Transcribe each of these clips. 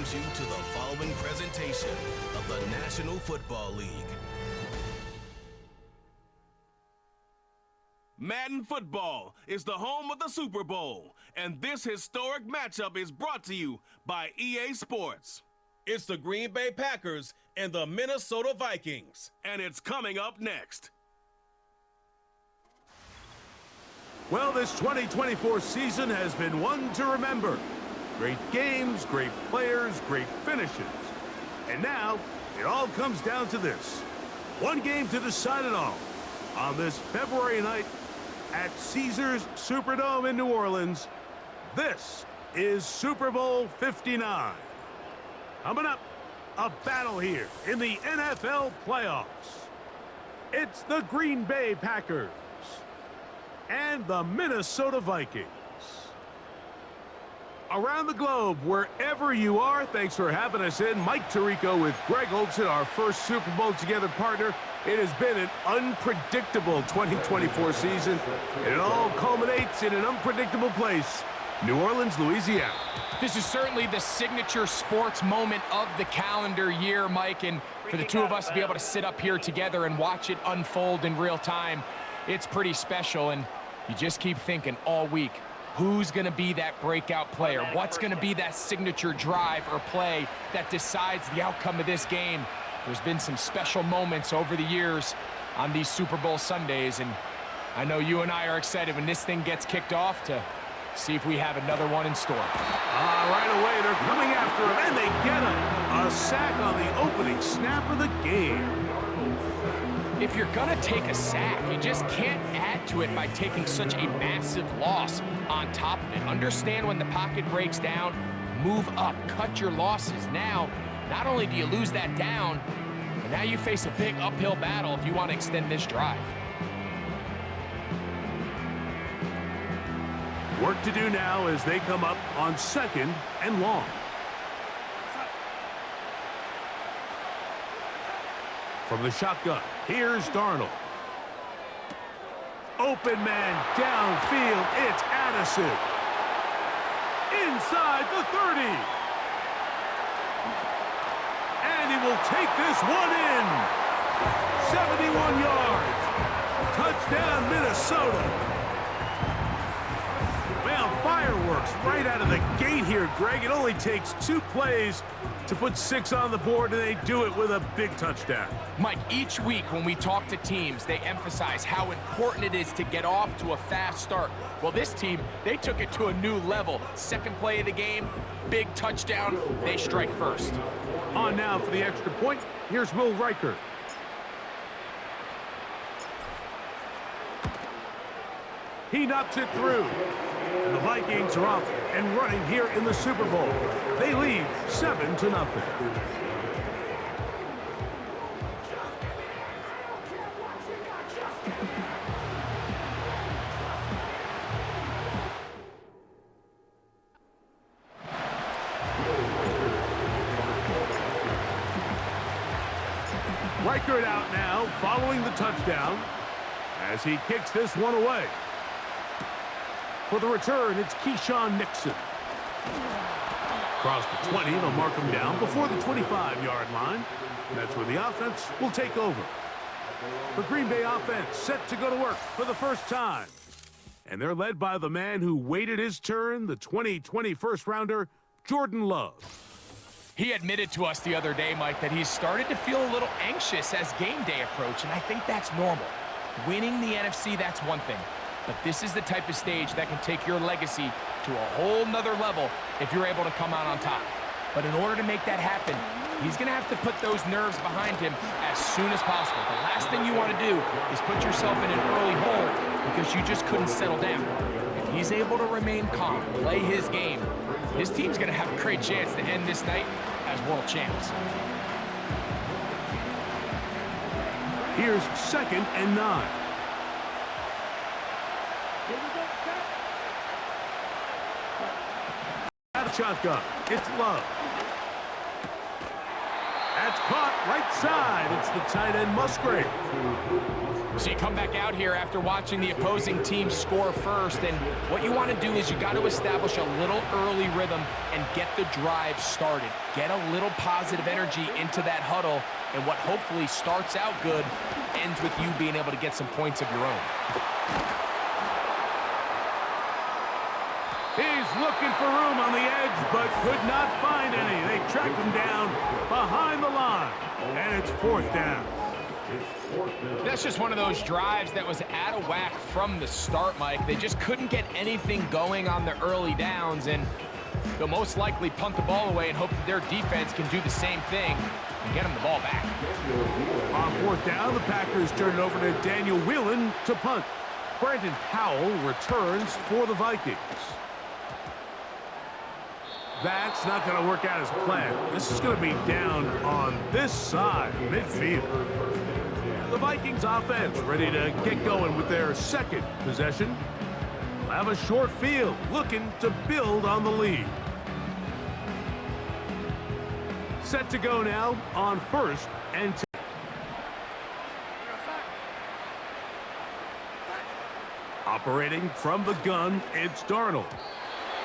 welcomes you to the following presentation of the National Football League. Madden Football is the home of the Super Bowl, and this historic matchup is brought to you by EA Sports. It's the Green Bay Packers and the Minnesota Vikings, and it's coming up next. Well, this 2024 season has been one to remember. Great games, great players, great finishes. And now, it all comes down to this. One game to decide it all. On this February night at Caesars Superdome in New Orleans, this is Super Bowl 59. Coming up, a battle here in the NFL playoffs. It's the Green Bay Packers and the Minnesota Vikings. Around the globe, wherever you are, thanks for having us in. Mike Tirico with Greg Olson, our first Super Bowl together partner. It has been an unpredictable 2024 season, and it all culminates in an unpredictable place, New Orleans, Louisiana. This is certainly the signature sports moment of the calendar year, Mike, and for the two of us to be able to sit up here together and watch it unfold in real time, it's pretty special, and you just keep thinking all week, who's going to be that breakout player? What's going to be that signature drive or play that decides the outcome of this game? There's been some special moments over the years on these Super Bowl Sundays, and I know you and I are excited when this thing gets kicked off to see if we have another one in store. Right away, they're coming after him, and they get him. A sack on the opening snap of the game. If you're going to take a sack, you just can't add to it by taking such a massive loss on top of it. Understand when the pocket breaks down, move up, cut your losses. Now, not only do you lose that down, but now you face a big uphill battle if you want to extend this drive. Work to do now as they come up on second and long. From the shotgun, here's Darnold. Open man downfield, it's Addison. Inside the 30. And he will take this one in. 71 yards. Touchdown, Minnesota. Man, fireworks right out of the gate here, Greg. It only takes 2 plays to put 6 on the board, and they do it with a big touchdown. Mike, each week when we talk to teams, they emphasize how important it is to get off to a fast start. Well, this team, they took it to a new level. Second play of the game, big touchdown, they strike first. On now for the extra point, here's Will Riker. He knocks it through. And the Vikings are off and running here in the Super Bowl. They lead 7-0. Reichert out now following the touchdown as he kicks this one away. For the return, it's Keyshawn Nixon. Across the 20, they'll mark him down before the 25-yard line. And that's where the offense will take over. The Green Bay offense set to go to work for the first time. And they're led by the man who waited his turn, the 2020 first-rounder, Jordan Love. He admitted to us the other day, Mike, that he's started to feel a little anxious as game day approached, and I think that's normal. Winning the NFC, that's one thing. But this is the type of stage that can take your legacy to a whole nother level if you're able to come out on top. But in order to make that happen, he's going to have to put those nerves behind him as soon as possible. The last thing you want to do is put yourself in an early hole because you just couldn't settle down. If he's able to remain calm, play his game, his team's going to have a great chance to end this night as world champs. Here's 2nd and 9. Out of shotgun, it's Love. That's caught right side. It's the tight end Musgrave. So you come back out here after watching the opposing team score first, and what you want to do is you got to establish a little early rhythm and get the drive started. Get a little positive energy into that huddle, and what hopefully starts out good ends with you being able to get some points of your own. He's looking for room on the edge, but could not find any. They tracked him down behind the line, and it's 4th down. That's just one of those drives that was out of whack from the start, Mike. They just couldn't get anything going on the early downs, and they'll most likely punt the ball away and hope that their defense can do the same thing and get them the ball back. On 4th down, the Packers turn it over to Daniel Whelan to punt. Brandon Powell returns for the Vikings. That's not going to work out as planned. This is going to be down on this side, midfield. The Vikings offense ready to get going with their 2nd possession. They'll have a short field, looking to build on the lead. Set to go now on 1st and 10. Operating from the gun, it's Darnold.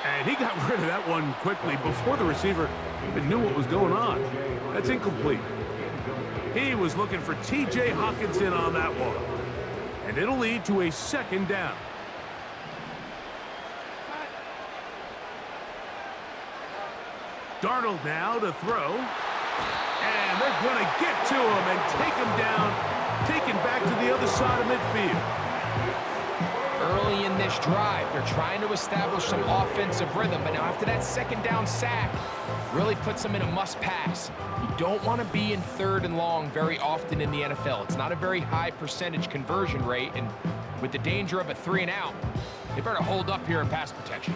And he got rid of that one quickly before the receiver even knew what was going on. That's incomplete. He was looking for T.J. Hawkinson on that one. And it'll lead to a 2nd down. Darnold now to throw. And they're going to get to him and take him down, taken back to the other side of midfield. Early in this drive, they're trying to establish some offensive rhythm, but now after that 2nd down sack, really puts them in a must-pass. You don't want to be in 3rd and long very often in the NFL. It's not a very high percentage conversion rate, and with the danger of a 3-and-out, they better hold up here in pass protection.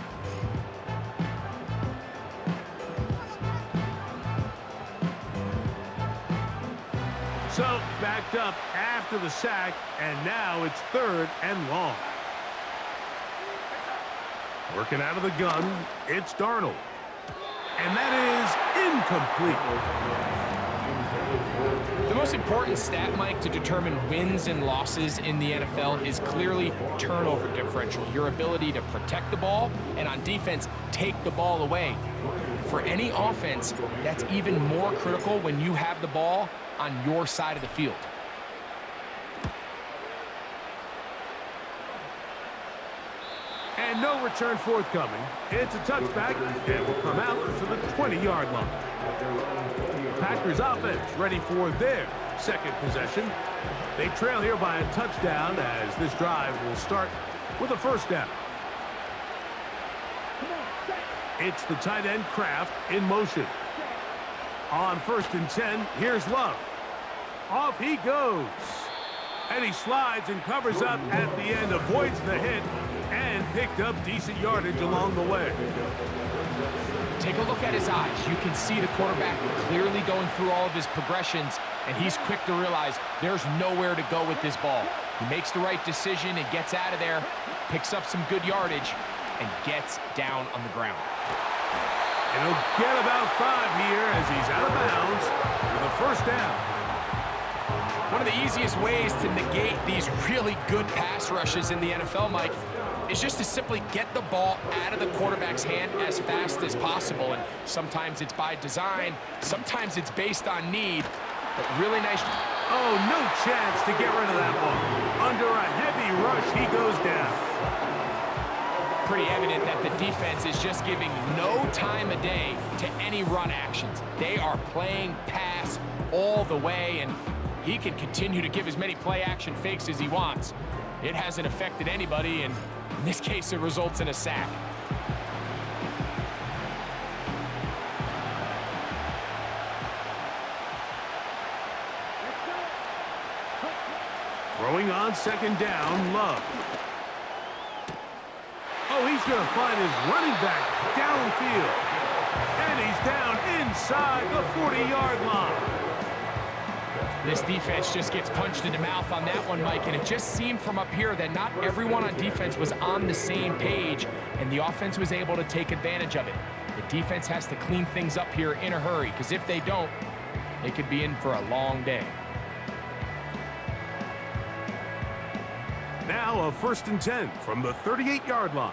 So, backed up after the sack, and now it's 3rd and long. Working out of the gun, it's Darnold. And that is incomplete. The most important stat, Mike, to determine wins and losses in the NFL is clearly turnover differential, your ability to protect the ball, and on defense, take the ball away. For any offense, that's even more critical when you have the ball on your side of the field. And no return forthcoming. It's a touchback, and will come out to the 20-yard line. Packers offense ready for their 2nd possession. They trail here by a touchdown as this drive will start with a 1st down. It's the tight end Kraft in motion. On 1st and 10, here's Love. Off he goes. And he slides and covers up at the end, avoids the hit, and picked up decent yardage along the way. Take a look at his eyes. You can see the quarterback clearly going through all of his progressions, and he's quick to realize there's nowhere to go with this ball. He makes the right decision and gets out of there, picks up some good yardage, and gets down on the ground. And he'll get about 5 here as he's out of bounds with a 1st down. One of the easiest ways to negate these really good pass rushes in the NFL, Mike, is just to simply get the ball out of the quarterback's hand as fast as possible. And sometimes it's by design, sometimes it's based on need, but really nice. Oh, no chance to get rid of that one. Under a heavy rush, he goes down. Pretty evident that the defense is just giving no time of day to any run actions. They are playing pass all the way, and he can continue to give as many play-action fakes as he wants. It hasn't affected anybody, and in this case, it results in a sack. Throwing on 2nd down, Love. Oh, he's going to find his running back downfield. And he's down inside the 40-yard line. This defense just gets punched in the mouth on that one, Mike, and it just seemed from up here that not everyone on defense was on the same page, and the offense was able to take advantage of it. The defense has to clean things up here in a hurry, because if they don't, they could be in for a long day. Now a 1st and 10 from the 38-yard line.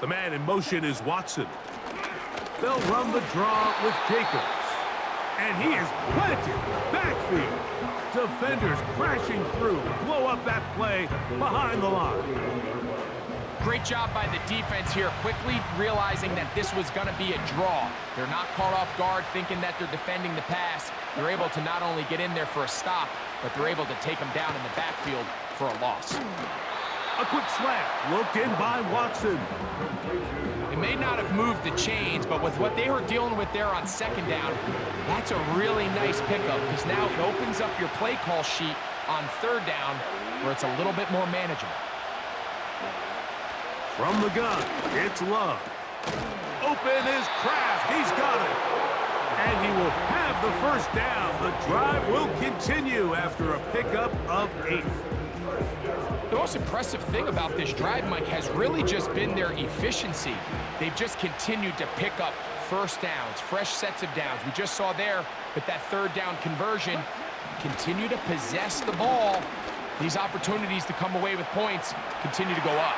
The man in motion is Watson. They'll run the draw with Jacobs. And he is planted backfield. Defenders crashing through, blow up that play behind the line. Great job by the defense here, quickly realizing that this was going to be a draw. They're not caught off guard thinking that they're defending the pass. They're able to not only get in there for a stop, but they're able to take them down in the backfield for a loss. A quick slant, looked in by Watson. They may not have moved the chains, but with what they were dealing with there on 2nd down, that's a really nice pickup because now it opens up your play call sheet on 3rd down where it's a little bit more manageable. From the gun, it's Love. Open is Kraft. He's got it. And he will have the 1st down. The drive will continue after a pickup of 8. The most impressive thing about this drive, Mike, has really just been their efficiency. They've just continued to pick up 1st downs, fresh sets of downs. We just saw there with that 3rd down conversion, continue to possess the ball. These opportunities to come away with points continue to go up.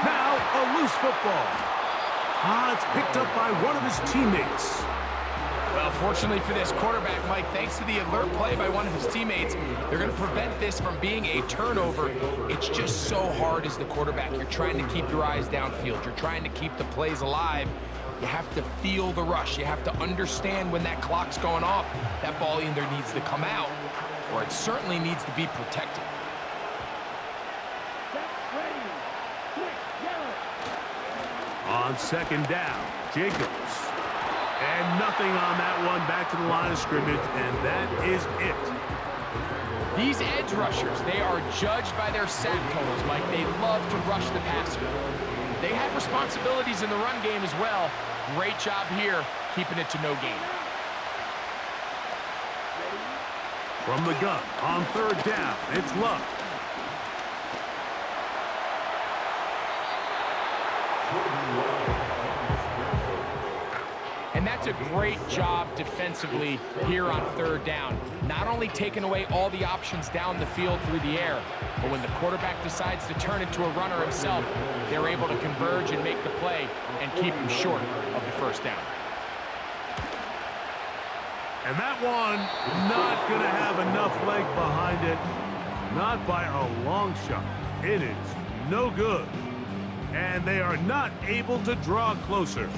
Now a loose football. It's picked up by one of his teammates. Well, fortunately for this quarterback, Mike, thanks to the alert play by one of his teammates, they're going to prevent this from being a turnover. It's just so hard as the quarterback. You're trying to keep your eyes downfield. You're trying to keep the plays alive. You have to feel the rush. You have to understand when that clock's going off. That ball either needs to come out or it certainly needs to be protected. On 2nd down, Jacobs. And nothing on that one, back to the line of scrimmage, and that is it. These edge rushers, they are judged by their sack totals, Mike. They love to rush the passer. They have responsibilities in the run game as well. Great job here, keeping it to no gain. From the gun, on 3rd down, it's Love. And that's a great job defensively here on 3rd down. Not only taking away all the options down the field through the air, but when the quarterback decides to turn into a runner himself, they're able to converge and make the play and keep him short of the 1st down. And that one not going to have enough leg behind it. Not by a long shot. It is no good. And they are not able to draw closer.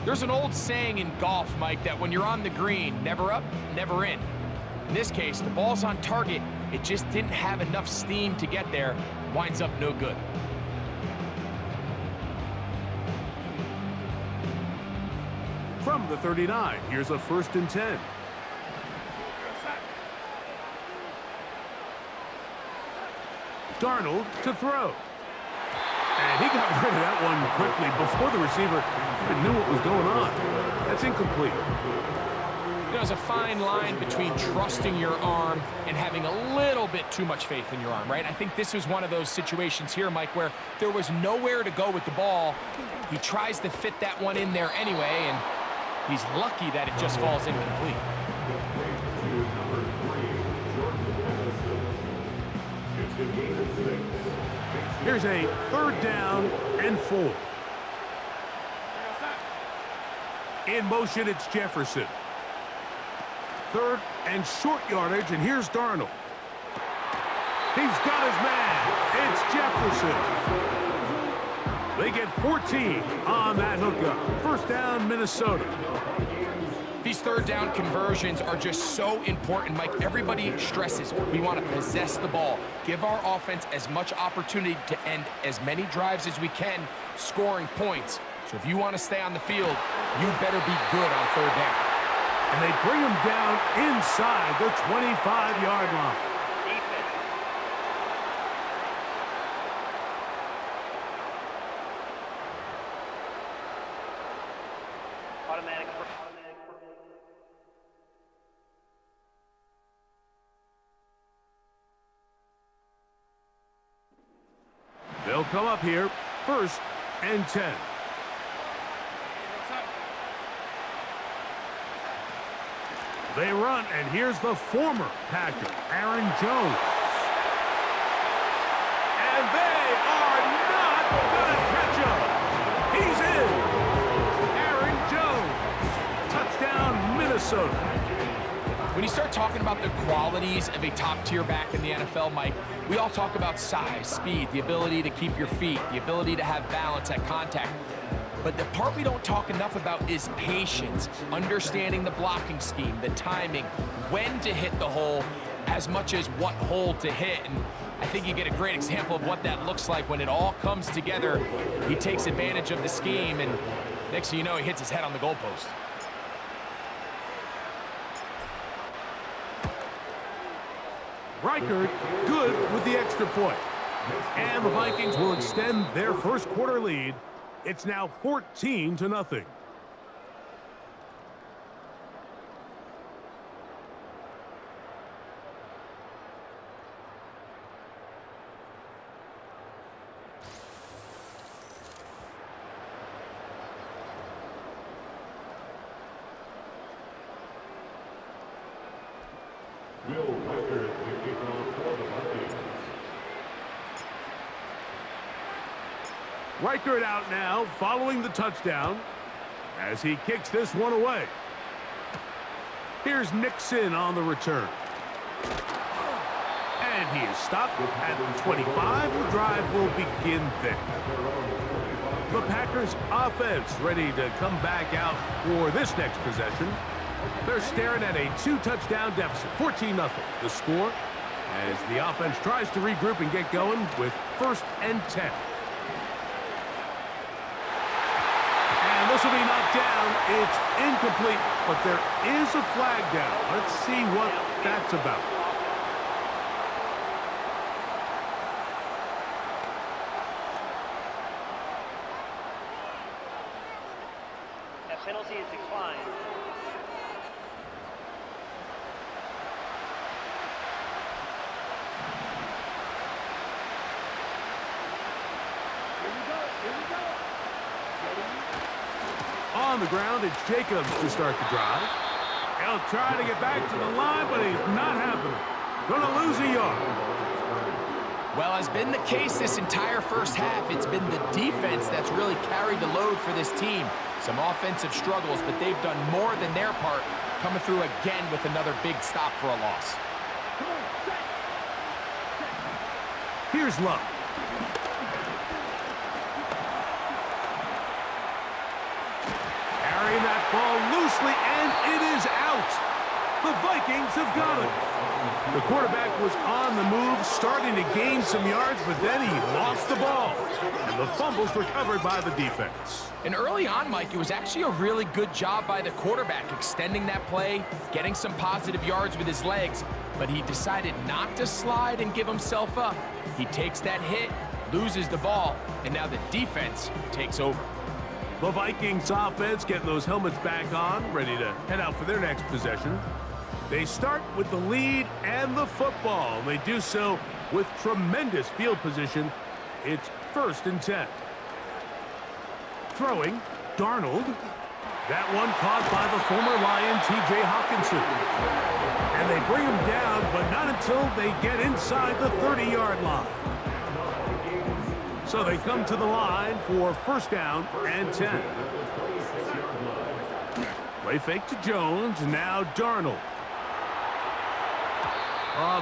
There's an old saying in golf, Mike, that when you're on the green, never up, never in. In this case, the ball's on target. It just didn't have enough steam to get there. Winds up no good. From the 39, here's a 1st and 10. Darnold to throw. And he got rid of that one quickly before the receiver even knew what was going on. That's incomplete. You know, there's a fine line between trusting your arm and having a little bit too much faith in your arm, right? I think this was one of those situations here, Mike, where there was nowhere to go with the ball. He tries to fit that one in there anyway, and he's lucky that it just falls incomplete. Here's a 3rd down and 4. In motion, it's Jefferson. 3rd and short yardage, and here's Darnold. He's got his man. It's Jefferson. They get 14 on that hookup. 1st down, Minnesota. These 3rd down conversions are just so important, Mike. Everybody stresses we want to possess the ball, give our offense as much opportunity to end as many drives as we can, scoring points. So if you want to stay on the field, you better be good on 3rd down. And they bring him down inside the 25-yard line. They'll come up here, 1st and 10. They run, and here's the former Packer, Aaron Jones. And they are not going to catch him. He's in. Aaron Jones. Touchdown, Minnesota. When you start talking about the qualities of a top-tier back in the NFL, Mike, we all talk about size, speed, the ability to keep your feet, the ability to have balance at contact. But the part we don't talk enough about is patience, understanding the blocking scheme, the timing, when to hit the hole, as much as what hole to hit. And I think you get a great example of what that looks like when it all comes together. He takes advantage of the scheme, and next thing you know, he hits his head on the goalpost. Reichard good with the extra point. And the Vikings will extend their first quarter lead. It's now 14-0. Reichard out now, following the touchdown, as he kicks this one away. Here's Nixon on the return. And he is stopped at the 25. The drive will begin there. The Packers offense ready to come back out for this next possession. They're staring at a 2-touchdown deficit, 14-0. The score as the offense tries to regroup and get going with 1st and 10. This will be knocked down. It's incomplete, but there is a flag down. Let's see what that's about. That penalty is declined. On the ground, it's Jacobs to start the drive. He'll try to get back to the line, but he's not happening. Gonna lose a yard. Well, as been the case this entire first half, it's been the defense that's really carried the load for this team. Some offensive struggles, but they've done more than their part, coming through again with another big stop for a loss. Here's Love. Carrying that ball loosely, and it is out. The Vikings have got it. The quarterback was on the move, starting to gain some yards, but then he lost the ball. And the fumble's recovered by the defense. And early on, Mike, it was actually a really good job by the quarterback, extending that play, getting some positive yards with his legs, but he decided not to slide and give himself up. He takes that hit, loses the ball, and now the defense takes over. The Vikings offense getting those helmets back on, ready to head out for their next possession. They start with the lead and the football. They do so with tremendous field position. It's 1st and 10. Throwing, Darnold. That one caught by the former Lion, T.J. Hawkinson. And they bring him down, but not until they get inside the 30-yard line. So they come to the line for 1st down and 10. Play fake to Jones, and now Darnold.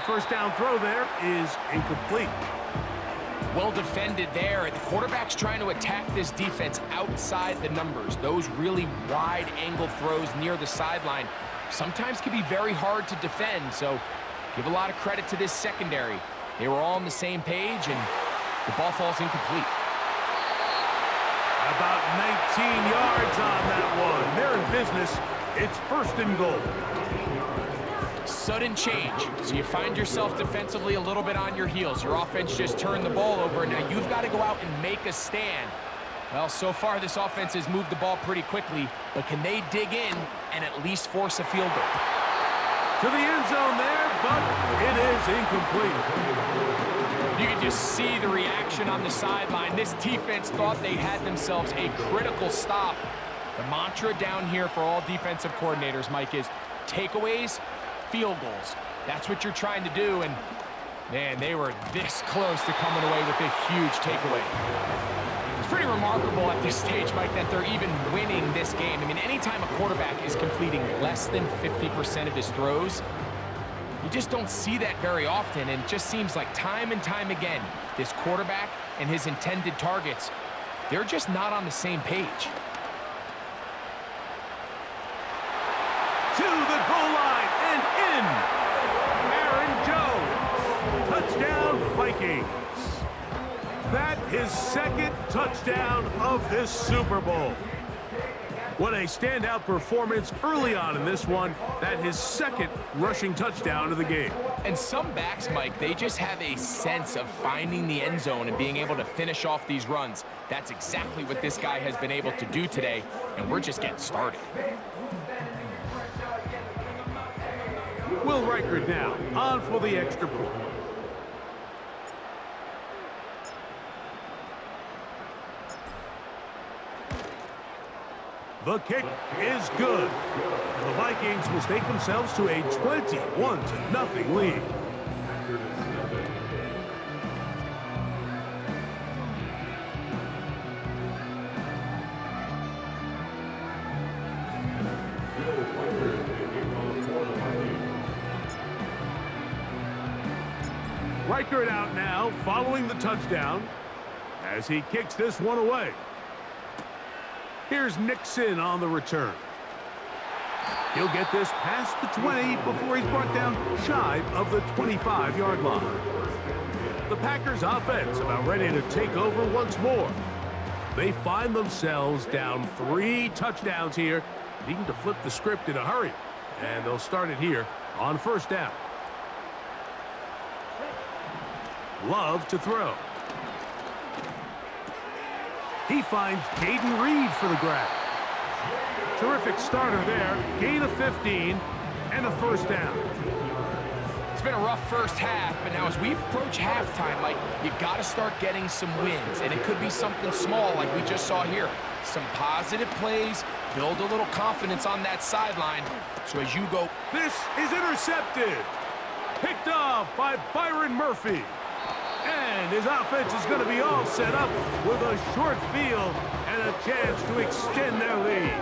1st down throw there is incomplete. Well defended there. The quarterback's trying to attack this defense outside the numbers. Those really wide angle throws near the sideline sometimes can be very hard to defend, so give a lot of credit to this secondary. They were all on the same page, and the ball falls incomplete. About 19 yards on that one. They're in business. It's 1st and goal. Sudden change. So you find yourself defensively a little bit on your heels. Your offense just turned the ball over. Now you've got to go out and make a stand. Well, so far this offense has moved the ball pretty quickly, but can they dig in and at least force a field goal? To the end zone there, but it is incomplete. You can just see the reaction on the sideline. This defense thought they had themselves a critical stop. The mantra down here for all defensive coordinators, Mike, is takeaways, field goals. That's what you're trying to do, and man, they were this close to coming away with a huge takeaway. It's pretty remarkable at this stage, Mike, that they're even winning this game. I mean, anytime a quarterback is completing less than 50% of his throws, you just don't see that very often, and it just seems like time and time again, this quarterback and his intended targets, they're just not on the same page. To the goal line and in. Aaron Jones. Touchdown, Vikings. That his second touchdown of this Super Bowl. What a standout performance early on in this one. That his second rushing touchdown of the game. And some backs, Mike, they just have a sense of finding the end zone and being able to finish off these runs. That's exactly what this guy has been able to do today, and we're just getting started. Will Reichard now on for the extra point. The kick is good. And the Vikings will stake themselves to a 21-0 lead. Reichard out now following the touchdown as he kicks this one away. Here's Nixon on the return. He'll get this past the 20 before he's brought down shy of the 25-yard line. The Packers offense about ready to take over once more. They find themselves down 3 touchdowns here, needing to flip the script in a hurry. And they'll start it here on first down. Love to throw. He finds Jaden Reed for the grab. Terrific starter there. Gain of 15 and a first down. It's been a rough first half, but now as we approach halftime, Mike, you got to start getting some wins, and it could be something small like we just saw here. Some positive plays, build a little confidence on that sideline. So as you go... This is intercepted. Picked off by Byron Murphy. And his offense is going to be all set up with a short field and a chance to extend their lead.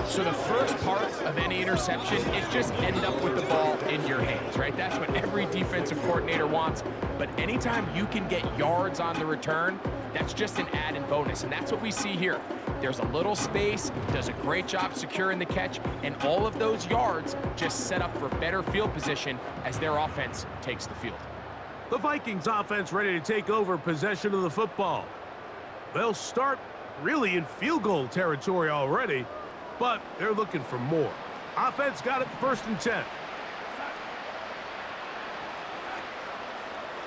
So the first part of any interception is just end up with the ball in your hands, right? That's what every defensive coordinator wants. But anytime you can get yards on the return, that's just an added bonus. And that's what we see here. There's a little space, does a great job securing the catch, and all of those yards just set up for better field position as their offense takes the field. The Vikings offense ready to take over possession of the football. They'll start really in field goal territory already, but they're looking for more. Offense got it first and 10.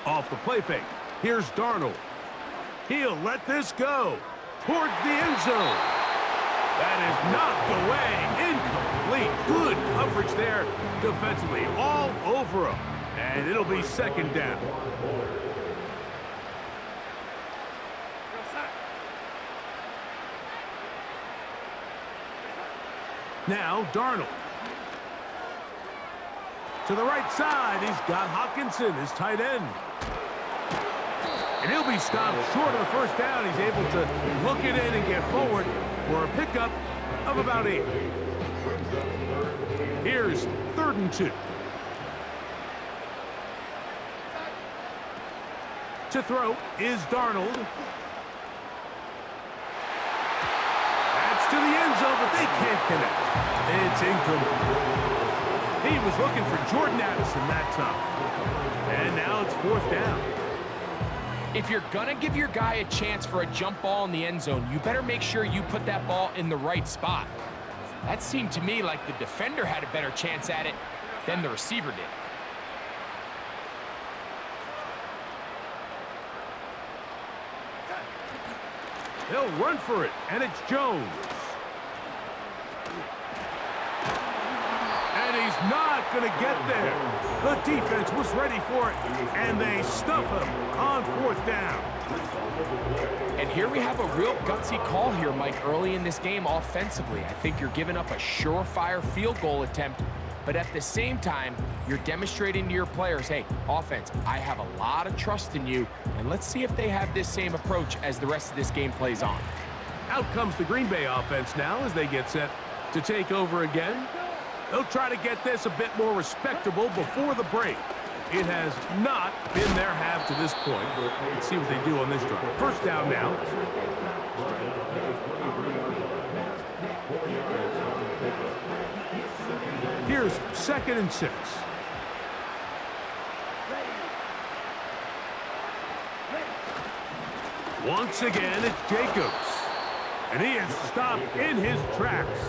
Off the play fake. Here's Darnold. He'll let this go towards the end zone. That is knocked away. Incomplete. Good coverage there defensively all over him. And it'll be second down. Now Darnold. To the right side, he's got Hawkinson, his tight end. And he'll be stopped short of the first down. He's able to look it in and get forward for a pickup of about 8. Here's 3rd and 2. To throw is Darnold. That's to the end zone, but they can't connect. It's incomplete. He was looking for Jordan Addison that time. And now it's 4th down. If you're going to give your guy a chance for a jump ball in the end zone, you better make sure you put that ball in the right spot. That seemed to me like the defender had a better chance at it than the receiver did. They'll run for it, and it's Jones. And he's not going to get there. The defense was ready for it, and they stuff him on 4th down. And here we have a real gutsy call here, Mike, early in this game offensively. I think you're giving up a surefire field goal attempt, but at the same time, you're demonstrating to your players, hey, offense, I have a lot of trust in you, and let's see if they have this same approach as the rest of this game plays on. Out comes the Green Bay offense now as they get set to take over again. They'll try to get this a bit more respectable before the break. It has not been their half to this point. Let's see what they do on this drive. 1st down now. Here's 2nd and 6. Once again, it's Jacobs. And he is stopped in his tracks.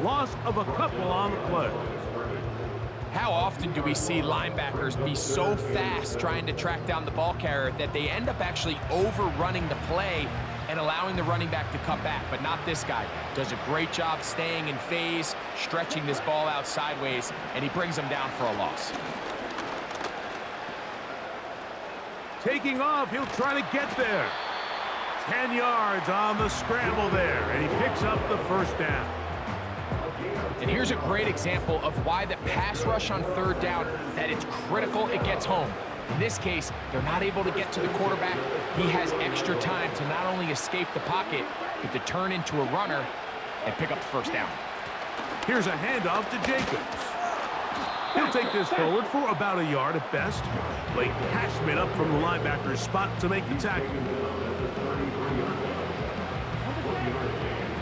Loss of a couple on the play. How often do we see linebackers be so fast trying to track down the ball carrier that they end up actually overrunning the play and allowing the running back to cut back? But not this guy. Does a great job staying in phase, stretching this ball out sideways, and he brings them down for a loss. Taking off, he'll try to get there. 10 yards on the scramble there, and he picks up the 1st down. And here's a great example of why the pass rush on 3rd down, that it's critical it gets home. In this case, they're not able to get to the quarterback. He has extra time to not only escape the pocket, but to turn into a runner and pick up the 1st down. Here's a handoff to Jacobs. He'll take this forward for about a yard at best. Blake Cashman up from the linebacker's spot to make the tackle.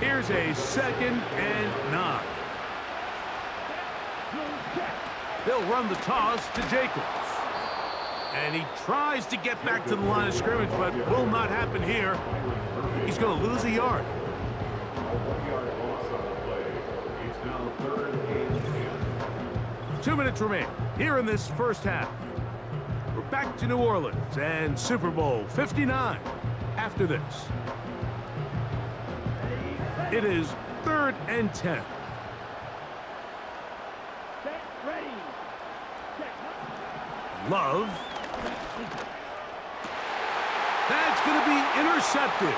Here's a 2nd and 9. They'll run the toss to Jacobs. And he tries to get back to the line of scrimmage, but will not happen here. He's going to lose a yard. Two minutes remain here in this 1st half. We're back to New Orleans and Super Bowl 59 after this. It is 3rd and 10. Love. That's going to be intercepted.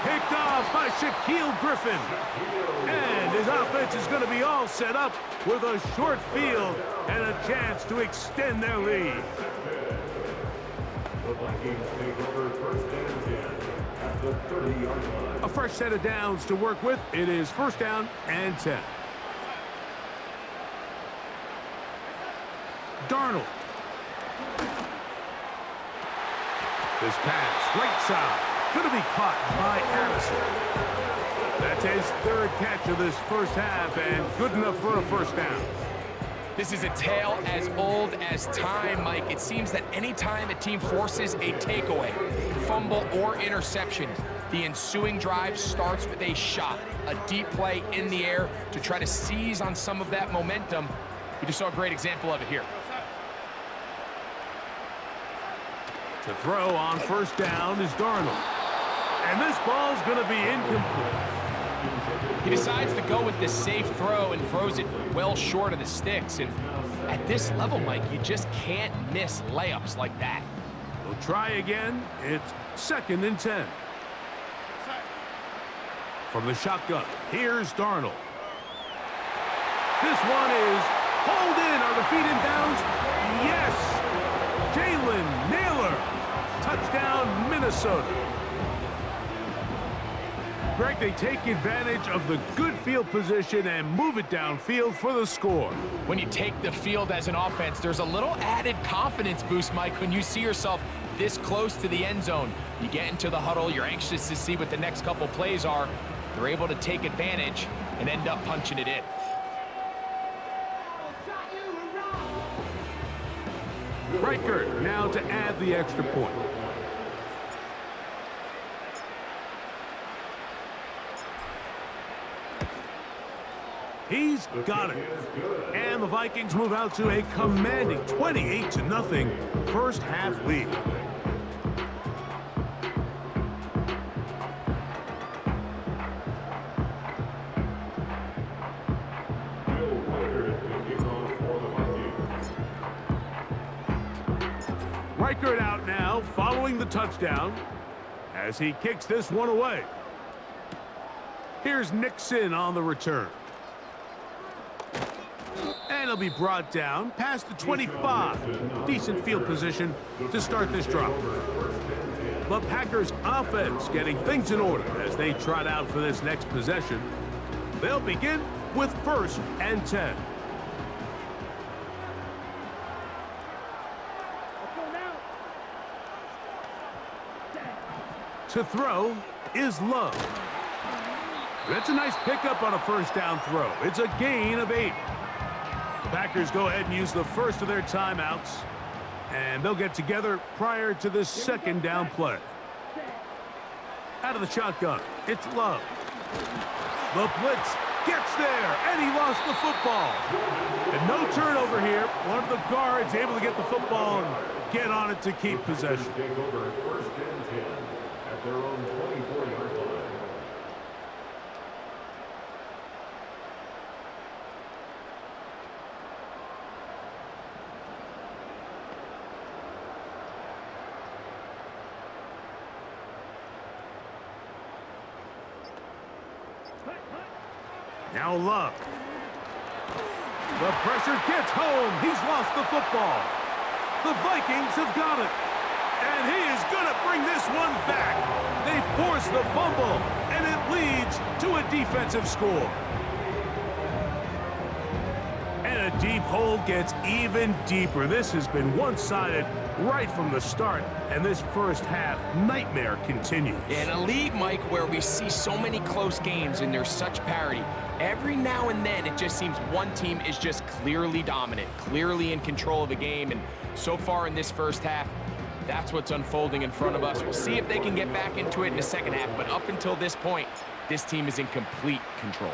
Picked off by Shaquille Griffin. And his offense is going to be all set up with a short field and a chance to extend their lead. A fresh set of downs to work with. It is 1st down and 10. Darnold. This pass, right side, going to be caught by Addison. That's his 3rd catch of this 1st half, and good enough for a 1st down. This is a tale as old as time, Mike. It seems that any time a team forces a takeaway, fumble, or interception, the ensuing drive starts with a shot, a deep play in the air to try to seize on some of that momentum. We just saw a great example of it here. To throw on 1st down is Darnold. And this ball's going to be incomplete. He decides to go with the safe throw and throws it well short of the sticks. And at this level, Mike, you just can't miss layups like that. We'll try again. It's 2nd and 10. From the shotgun, here's Darnold. This one is hauled in. Are the feet in bounds? Yes! Jalen Naylor. Touchdown, Minnesota. Greg, they take advantage of the good field position and move it downfield for the score. When you take the field as an offense, there's a little added confidence boost, Mike, when you see yourself this close to the end zone. You get into the huddle, you're anxious to see what the next couple plays are. They're able to take advantage and end up punching it in. Riker now to add the extra point. He's got it. And the Vikings move out to a commanding 28-0 first half lead. Reichard out now following the touchdown as he kicks this one away. Here's Nixon on the return. And he'll be brought down past the 25. Decent field position to start this drive. The Packers offense getting things in order as they trot out for this next possession. They'll begin with 1st and 10. To throw is Love. That's a nice pickup on a 1st down throw. It's a gain of 8. The Packers go ahead and use the first of their timeouts, and they'll get together prior to this 2nd down play. Out of the shotgun, it's Love. The blitz gets there, and he lost the football. And no turnover here. One of the guards able to get the football and get on it to keep possession. Take over 1st and 10 at their own 24-yard line. Now Love. The pressure gets home. He's lost the football. The Vikings have got it. And he is going to bring this one back. They force the fumble, and it leads to a defensive score. And a deep hole gets even deeper. This has been one-sided right from the start, and this first half nightmare continues. In a league, Mike, where we see so many close games and there's such parity, every now and then it just seems one team is just clearly dominant, clearly in control of the game, and so far in this first half, that's what's unfolding in front of us. We'll see if they can get back into it in the second half, but up until this point, this team is in complete control.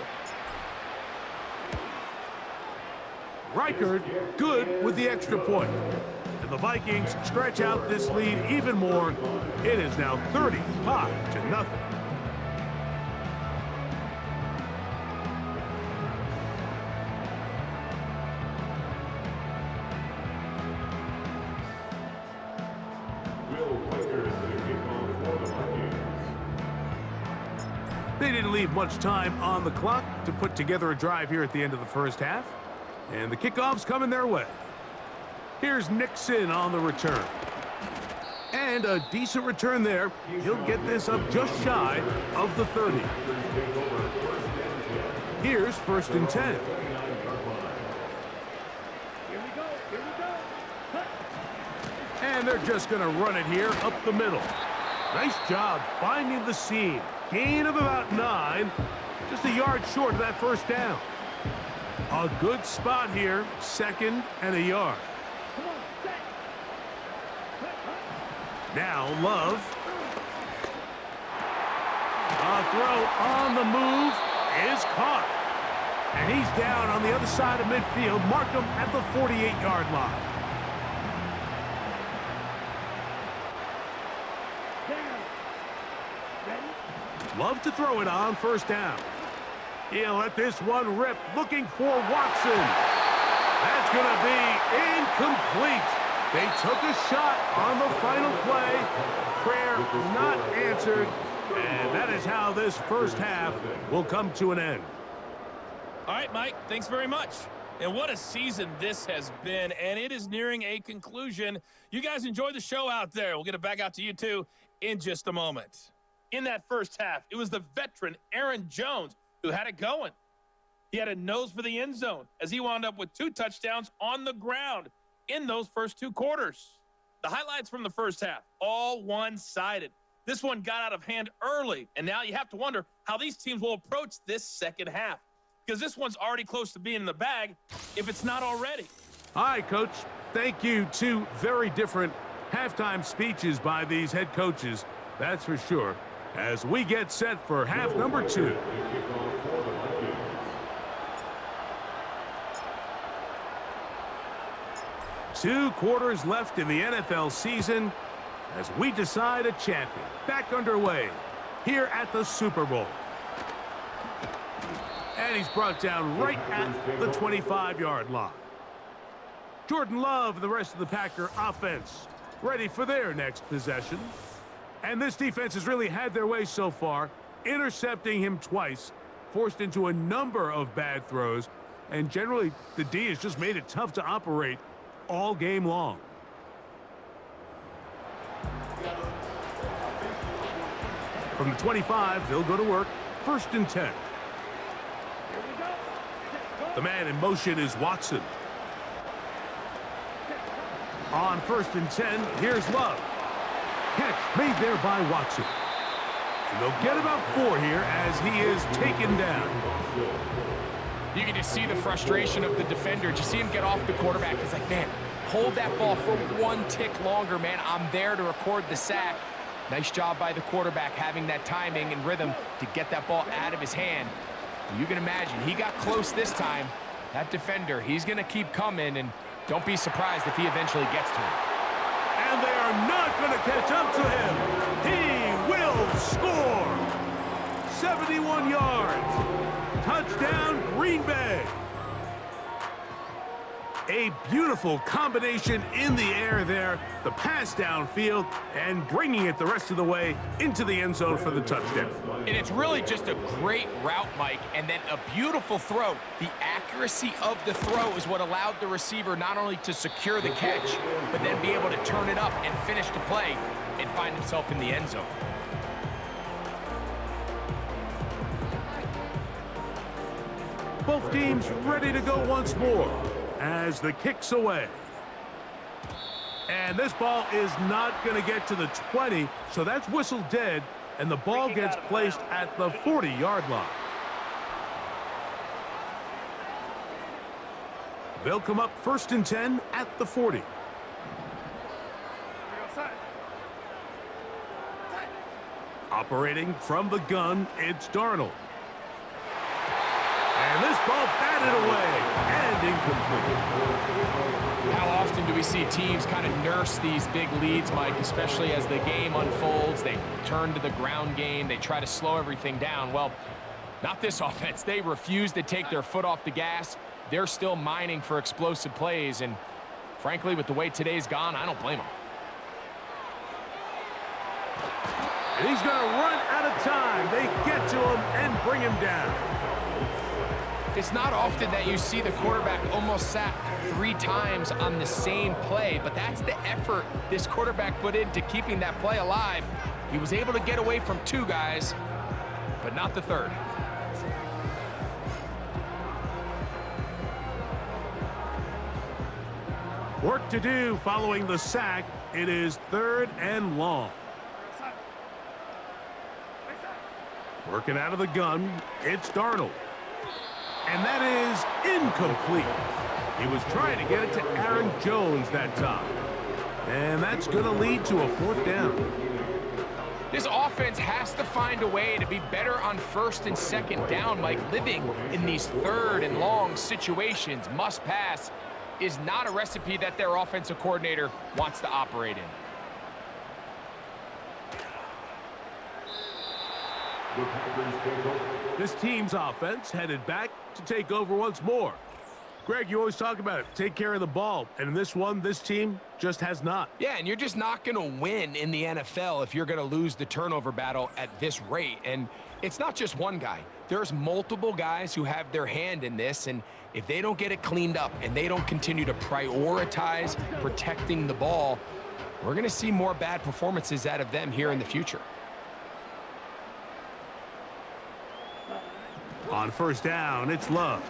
Reichard good with the extra point. And the Vikings stretch out this lead even more. It is now 35-0. They didn't leave much time on the clock to put together a drive here at the end of the first half. And the kickoff's coming their way. Here's Nixon on the return. And a decent return there. He'll get this up just shy of the 30. Here's 1st and 10. Here we go. And they're just going to run it here up the middle. Nice job finding the seam. Gain of about 9. Just a yard short of that 1st down. A good spot here. 2nd and a yard. Now Love. A throw on the move is caught. And he's down on the other side of midfield. Mark him at the 48-yard line. Love to throw it on 1st down. He'll let this one rip, looking for Watson. That's going to be incomplete. They took a shot on the final play. Prayer not answered. And that is how this first half will come to an end. All right, Mike, thanks very much. And what a season this has been, and it is nearing a conclusion. You guys enjoy the show out there. We'll get it back out to you, too, in just a moment. In that first half, it was the veteran Aaron Jones who had it going. He had a nose for the end zone as he wound up with 2 touchdowns on the ground in those first 2 quarters. The highlights from the first half, all one-sided. This one got out of hand early, and now you have to wonder how these teams will approach this second half, because this one's already close to being in the bag if it's not already. Hi, Coach. Thank you. 2 very different halftime speeches by these head coaches, that's for sure, as we get set for half number 2. 2 quarters left in the NFL season as we decide a champion. Back underway here at the Super Bowl. And he's brought down right at the 25-yard line. Jordan Love and the rest of the Packer offense ready for their next possession. And this defense has really had their way so far, intercepting him twice, forced into a number of bad throws, and generally the D has just made it tough to operate all game long. From the 25, they'll go to work. 1st and 10. The man in motion is Watson. On 1st and 10, here's Love. Catch made there by Watson. And they'll get about 4 here as he is taken down. You can just see the frustration of the defender. Just see him get off the quarterback. He's like, man, hold that ball for 1 tick longer, man. I'm there to record the sack. Nice job by the quarterback having that timing and rhythm to get that ball out of his hand. You can imagine, he got close this time. That defender, he's going to keep coming, and don't be surprised if he eventually gets to him. And they are not going to catch up to him. He will score. 71 yards. Touchdown, Green Bay. A beautiful combination in the air there. The pass downfield and bringing it the rest of the way into the end zone for the touchdown. And it's really just a great route, Mike, and then a beautiful throw. The accuracy of the throw is what allowed the receiver not only to secure the catch, but then be able to turn it up and finish the play and find himself in the end zone. Both teams ready to go once more as the kick's away. And this ball is not going to get to the 20, so that's whistled dead, and the ball gets placed at the 40-yard line. They'll come up 1st and 10 at the 40. Operating from the gun, it's Darnold. And this ball batted away and incomplete. How often do we see teams kind of nurse these big leads, Mike, especially as the game unfolds? They turn to the ground game. They try to slow everything down. Well, not this offense. They refuse to take their foot off the gas. They're still mining for explosive plays. And frankly, with the way today's gone, I don't blame them. And he's going to run out of time. They get to him and bring him down. It's not often that you see the quarterback almost sacked 3 times on the same play, but that's the effort this quarterback put into keeping that play alive. He was able to get away from 2 guys, but not the 3rd. Work to do following the sack. It is 3rd and long. Working out of the gun, it's Darnold. And that is incomplete. He was trying to get it to Aaron Jones that time. And that's going to lead to a 4th down. This offense has to find a way to be better on 1st and 2nd down, Mike. Living in these 3rd and long situations, must pass, is not a recipe that their offensive coordinator wants to operate in. This team's offense headed back to take over once more. Greg, you always talk about it. Take care of the ball. And in this one, this team just has not. Yeah, and you're just not going to win in the NFL if you're going to lose the turnover battle at this rate. And it's not just one guy. There's multiple guys who have their hand in this, and if they don't get it cleaned up and they don't continue to prioritize protecting the ball, we're going to see more bad performances out of them here in the future. On 1st down, it's Love.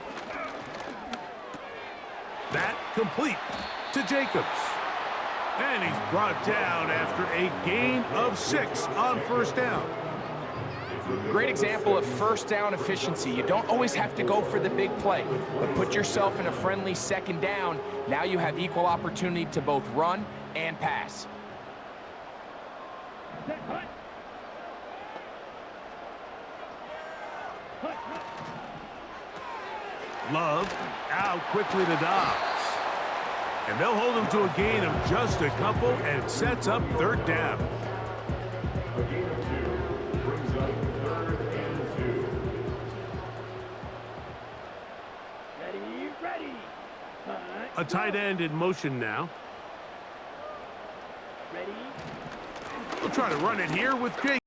That complete to Jacobs. And he's brought down after a gain of 6 on 1st down. Great example of 1st down efficiency. You don't always have to go for the big play, but put yourself in a friendly 2nd down. Now you have equal opportunity to both run and pass. Love out quickly to Dobbs. And they'll hold him to a gain of just a couple, and it sets up 3rd down. A gain of 2 brings up 3rd and 2. A tight end in motion now. We'll try to run it here with Jake.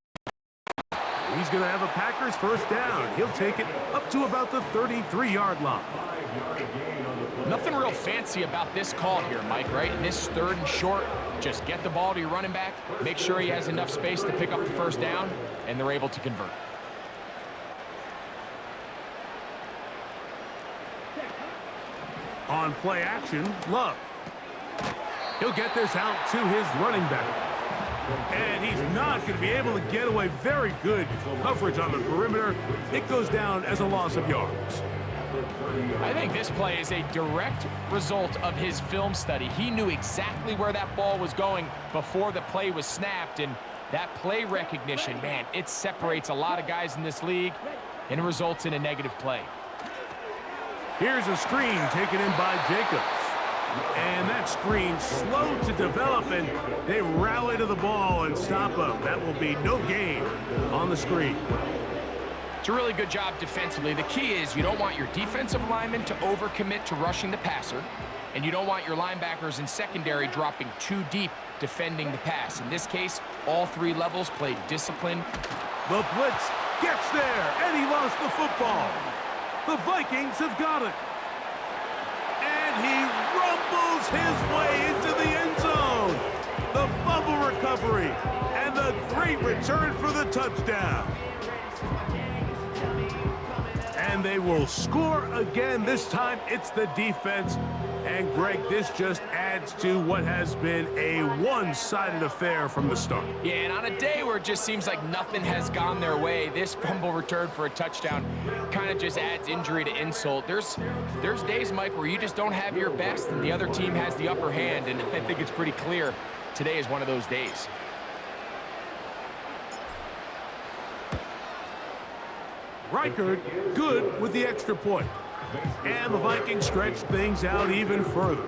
He's going to have a Packers first down. He'll take it up to about the 33-yard line. Nothing real fancy about this call here, Mike, right? In this 3rd and short, just get the ball to your running back, make sure he has enough space to pick up the first down, and they're able to convert. On play action, Love. He'll get this out to his running back. And he's not going to be able to get away. Very good coverage on the perimeter. It goes down as a loss of yards. I think this play is a direct result of his film study. He knew exactly where that ball was going before the play was snapped, and that play recognition, man, it separates a lot of guys in this league, and it results in a negative play. Here's a screen taken in by Jacobs. And that screen slow to develop, and they rally to the ball and stop him. That will be no gain on the screen. It's a really good job defensively. The key is you don't want your defensive linemen to overcommit to rushing the passer, and you don't want your linebackers in secondary dropping too deep defending the pass. In this case, all 3 levels played disciplined. The blitz gets there, and he lost the football. The Vikings have got it. And he rumbles his way into the end zone. The fumble recovery and the great return for the touchdown. And they will score again. This time it's the defense. And Greg, this just adds to what has been a one-sided affair from the start. Yeah, and on a day where it just seems like nothing has gone their way, this fumble return for a touchdown kind of just adds injury to insult. There's days, Mike, where you just don't have your best and the other team has the upper hand, and I think it's pretty clear today is one of those days. Reichard good with the extra point. And the Vikings stretch things out even further.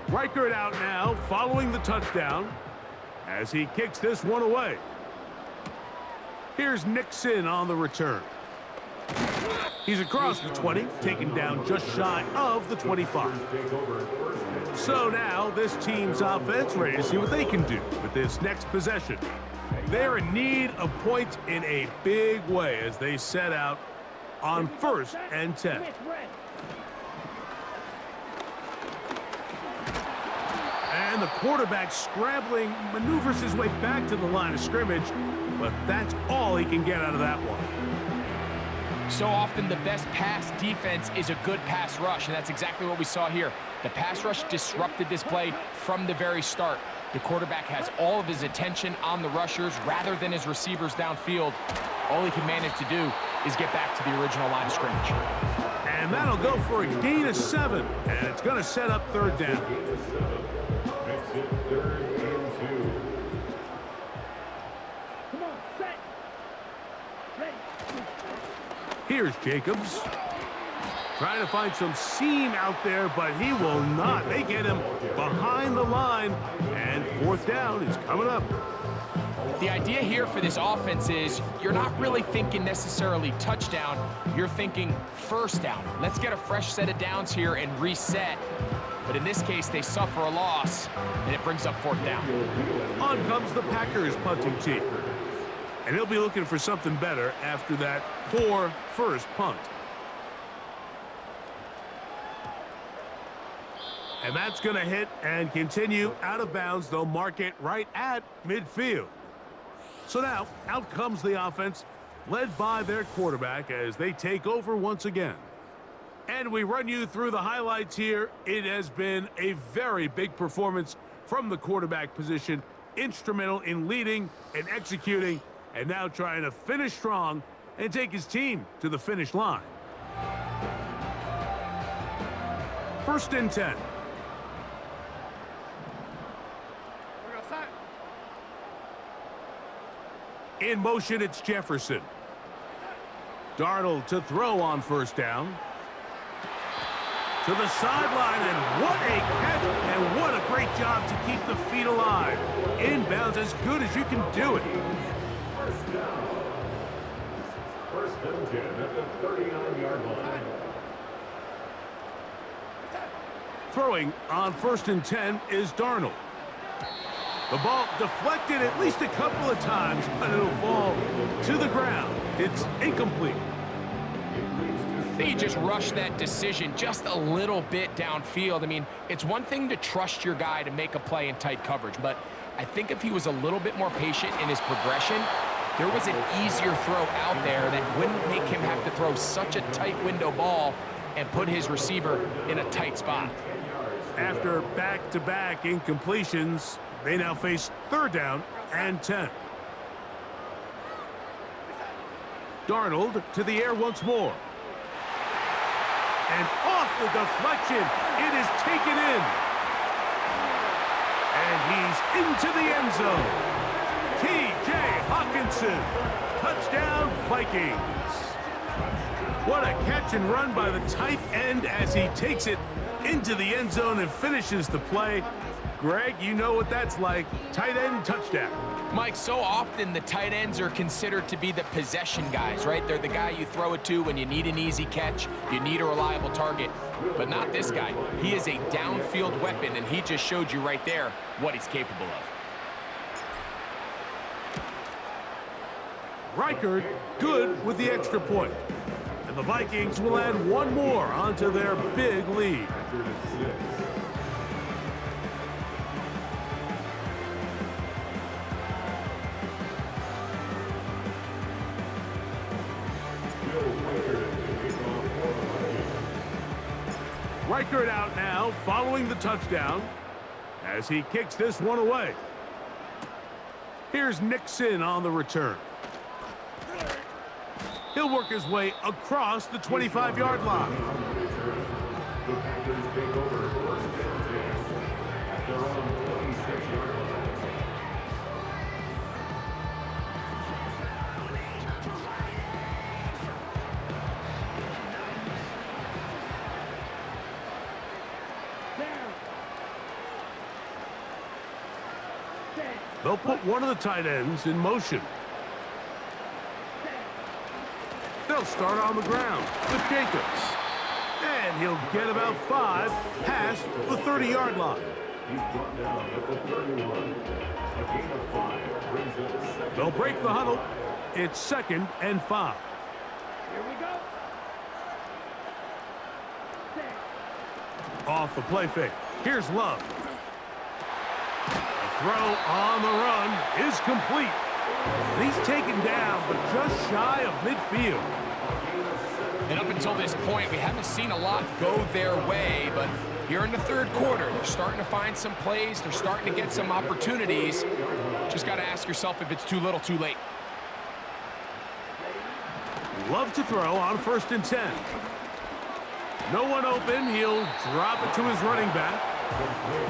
Reichard out now, following the touchdown, as he kicks this one away. Here's Nixon on the return. He's across the 20, taken down just shy of the 25. So now this team's offense ready to see what they can do with this next possession. They're in need of points in a big way as they set out on 1st and 10. And the quarterback scrambling, maneuvers his way back to the line of scrimmage, but that's all he can get out of that one. So often the best pass defense is a good pass rush, and that's exactly what we saw here. The pass rush disrupted this play from the very start. The quarterback has all of his attention on the rushers rather than his receivers downfield. All he can manage to do is get back to the original line of scrimmage. And that'll go for a gain of 7, and it's going to set up 3rd down. Here's Jacobs. Trying to find some seam out there, but he will not. They get him behind the line, and 4th down is coming up. The idea here for this offense is you're not really thinking necessarily touchdown. You're thinking first down. Let's get a fresh set of downs here and reset. But in this case, they suffer a loss, and it brings up 4th down. On comes the Packers punting team. And he'll be looking for something better after that poor first punt. And that's going to hit and continue out of bounds. They'll mark it right at midfield. So now, out comes the offense, led by their quarterback as they take over once again. And we run you through the highlights here. It has been a very big performance from the quarterback position, instrumental in leading and executing, and now trying to finish strong and take his team to the finish line. 1st and 10. In motion, it's Jefferson. Darnold to throw on 1st down. to the sideline, and what a catch, and what a great job to keep the feet alive. Inbounds as good as you can do it. First down. First and 10 at the 39-yard line. Throwing on 1st and 10 is Darnold. The ball deflected at least a couple of times, but it'll fall to the ground. It's incomplete. They just rushed that decision just a little bit downfield. I mean, it's one thing to trust your guy to make a play in tight coverage, but I think if he was a little bit more patient in his progression, there was an easier throw out there that wouldn't make him have to throw such a tight window ball and put his receiver in a tight spot. After back-to-back incompletions, they now face 3rd down and 10. Darnold to the air once more. And off the deflection, it is taken in. And he's into the end zone. T.J. Hawkinson, touchdown Vikings. What a catch and run by the tight end as he takes it into the end zone and finishes the play. Greg, you know what that's like. Tight end touchdown. Mike, so often the tight ends are considered to be the possession guys, right? They're the guy you throw it to when you need an easy catch, you need a reliable target, but not this guy. He is a downfield weapon, and he just showed you right there what he's capable of. Reichard good with the extra point. And the Vikings will add one more onto their big lead. Reichard out now following the touchdown as he kicks this one away. Here's Nixon on the return. He'll work his way across the 25-yard line. The Packers take over 1st and 10 at their own 26-yard line. They'll put one of the tight ends in motion. They'll start on the ground with Jacobs. And he'll get about 5 past the 30-yard line. He's brought down at the 31. A gain of 5 brings it 2nd. They'll break the huddle. It's 2nd and 5. Here we go. Off the play fake. Here's Love. The throw on the run is complete. And he's taken down, but just shy of midfield. And up until this point, we haven't seen a lot go their way, but here in the 3rd quarter, they're starting to find some plays. They're starting to get some opportunities. Just got to ask yourself if it's too little, too late. Love to throw on 1st and 10. No one open. He'll drop it to his running back.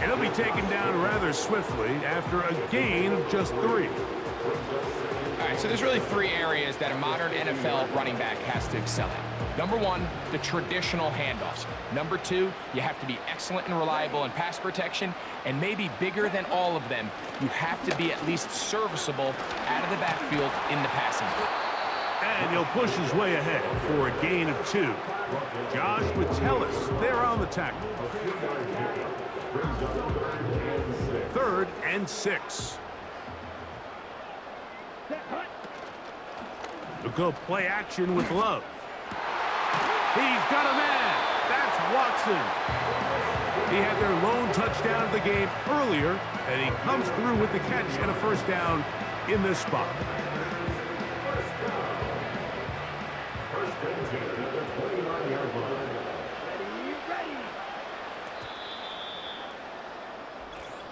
And he'll be taken down rather swiftly after a gain of just 3. All right, so there's really 3 areas that a modern NFL running back has to excel at. Number 1, the traditional handoffs. Number 2, you have to be excellent and reliable in pass protection. And maybe bigger than all of them, you have to be at least serviceable out of the backfield in the passing game. And he'll push his way ahead for a gain of 2. Josh Metellus there on the tackle. 3rd and 6. They'll go play action with Love. He's got a man. That's Watson. He had their lone touchdown of the game earlier, and he comes through with the catch and a 1st down in this spot.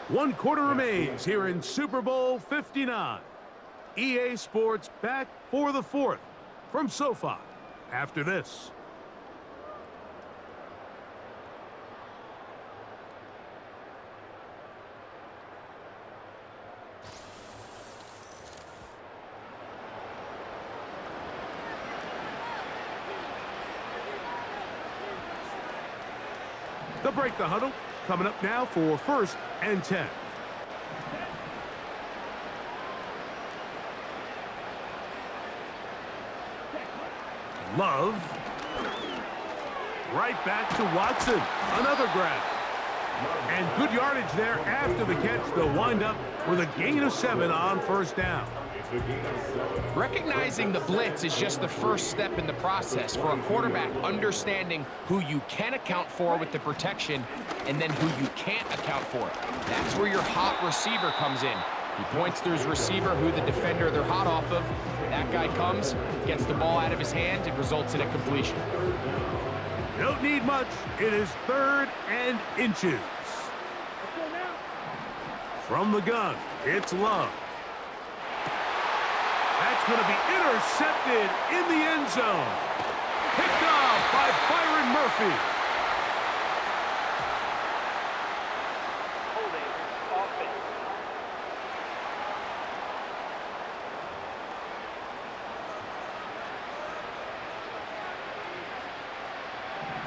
One quarter remains here in Super Bowl 59. EA Sports back for the 4th from SoFi after this. They'll break the huddle. Coming up now for 1st and 10. Love. Right back to Watson. Another grab. And good yardage there after the catch. They'll wind up with a gain of 7 on 1st down. Recognizing the blitz is just the first step in the process for a quarterback, understanding who you can account for with the protection and then who you can't account for. That's where your hot receiver comes in. He points to his receiver, who the defender they're hot off of. That guy comes, gets the ball out of his hand, it results in a completion. You don't need much. It is 3rd and inches. From the gun, it's Love. That's going to be intercepted in the end zone. Picked off by Byron Murphy. Holding offense.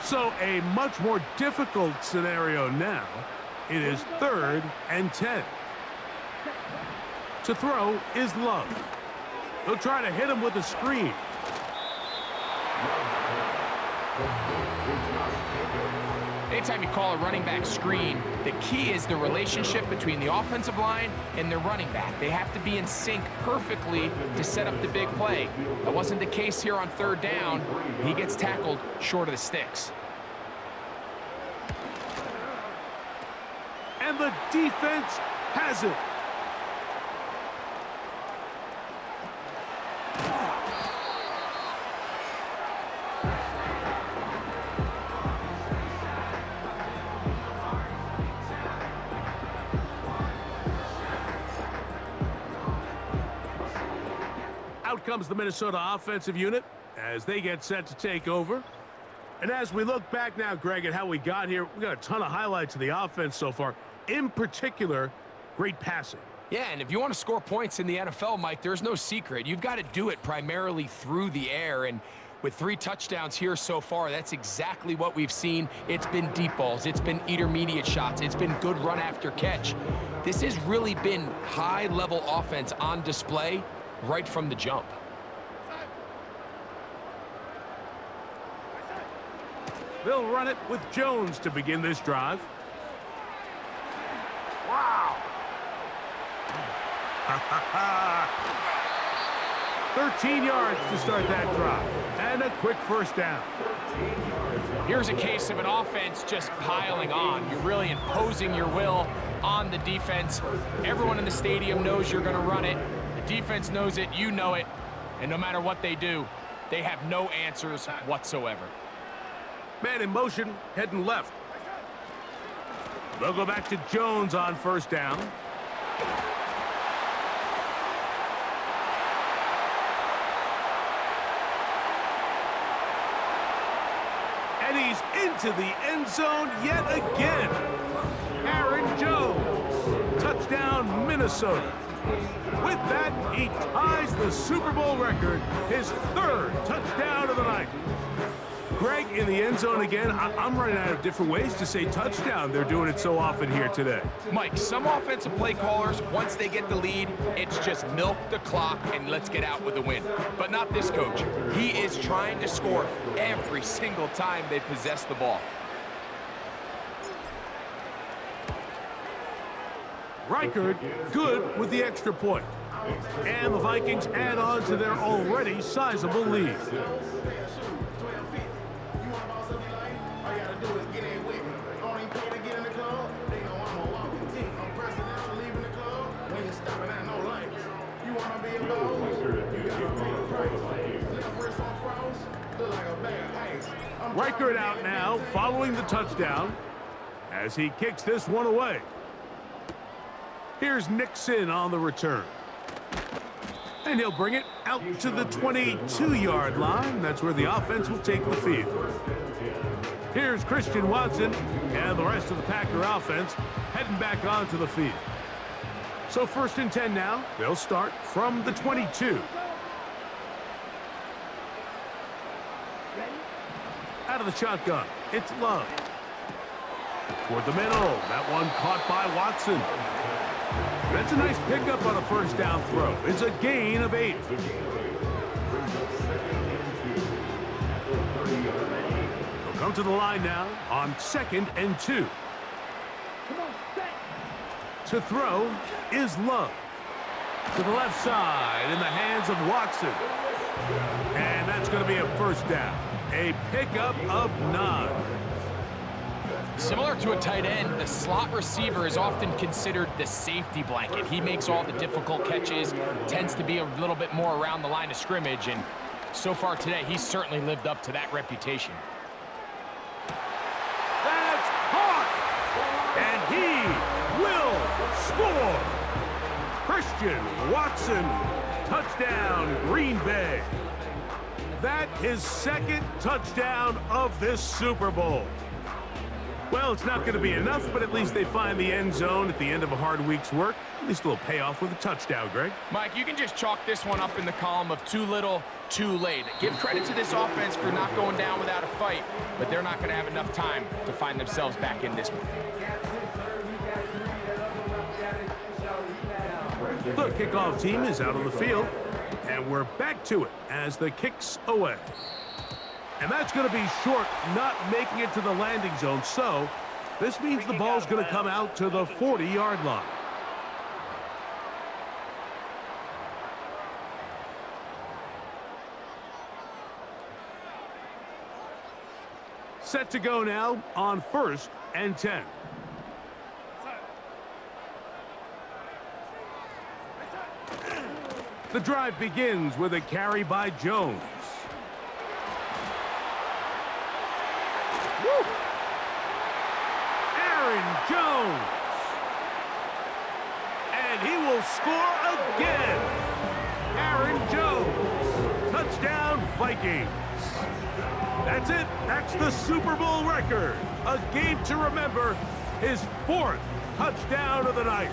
So a much more difficult scenario now. It is 3rd and 10. To throw is Love. They'll try to hit him with a screen. Anytime you call a running back screen, the key is the relationship between the offensive line and their running back. They have to be in sync perfectly to set up the big play. That wasn't the case here on 3rd down. He gets tackled short of the sticks. And the defense has it. Out comes the Minnesota offensive unit as they get set to take over. And as we look back now, Greg, at how we got here, we got a ton of highlights of the offense so far. In particular, great passing. Yeah, and if you want to score points in the NFL, Mike, there's no secret. You've got to do it primarily through the air, and with 3 touchdowns here so far, that's exactly what we've seen. It's been deep balls, it's been intermediate shots, it's been good run after catch. This has really been high-level offense on display right from the jump. They'll run it with Jones to begin this drive. Wow! 13 yards to start that drive. And a quick 1st down. Here's a case of an offense just piling on. You're really imposing your will on the defense. Everyone in the stadium knows you're going to run it. The defense knows it, you know it. And no matter what they do, they have no answers whatsoever. Man in motion, heading left. They'll go back to Jones on 1st down. And he's into the end zone yet again. Aaron Jones. Touchdown, Minnesota. With that, he ties the Super Bowl record, his 3rd touchdown of the night. Greg, in the end zone again, I'm running out of different ways to say touchdown. They're doing it so often here today. Mike, some offensive play callers, once they get the lead, it's just milk the clock and let's get out with a win. But not this coach. He is trying to score every single time they possess the ball. Reichard, good with the extra point. And the Vikings add on to their already sizable lead. Reichard out now, following the touchdown, as he kicks this one away. Here's Nixon on the return. And he'll bring it out to the 22-yard line. That's where the offense will take the field. Here's Christian Watson and the rest of the Packer offense heading back onto the field. So 1st and 10 now. They'll start from the 22. Out of the shotgun, it's Love. Toward the middle. That one caught by Watson. That's a nice pickup on a first down throw. It's a gain of 8. They'll come to the line now on 2nd and 2. To throw is Love. To the left side in the hands of Watson. And that's going to be a first down. A pickup of 9. Similar to a tight end, the slot receiver is often considered the safety blanket. He makes all the difficult catches, tends to be a little bit more around the line of scrimmage, and so far today, he's certainly lived up to that reputation. That's caught! And he will score! Christian Watson, touchdown, Green Bay. That his 2nd touchdown of this Super Bowl. Well, it's not going to be enough, but at least they find the end zone at the end of a hard week's work. At least a little payoff with a touchdown, Greg. Mike, you can just chalk this one up in the column of too little, too late. Give credit to this offense for not going down without a fight, but they're not going to have enough time to find themselves back in this one. The kickoff team is out on the field, and we're back to it as the kick's away. And that's going to be short, not making it to the landing zone. So this means the ball's going to come out to the 40-yard line. Set to go now on 1st and 10. The drive begins with a carry by Jones. Woo! Aaron Jones. And he will score again. Aaron Jones. Touchdown, Vikings. That's it. That's the Super Bowl record. A game to remember. His 4th touchdown of the night.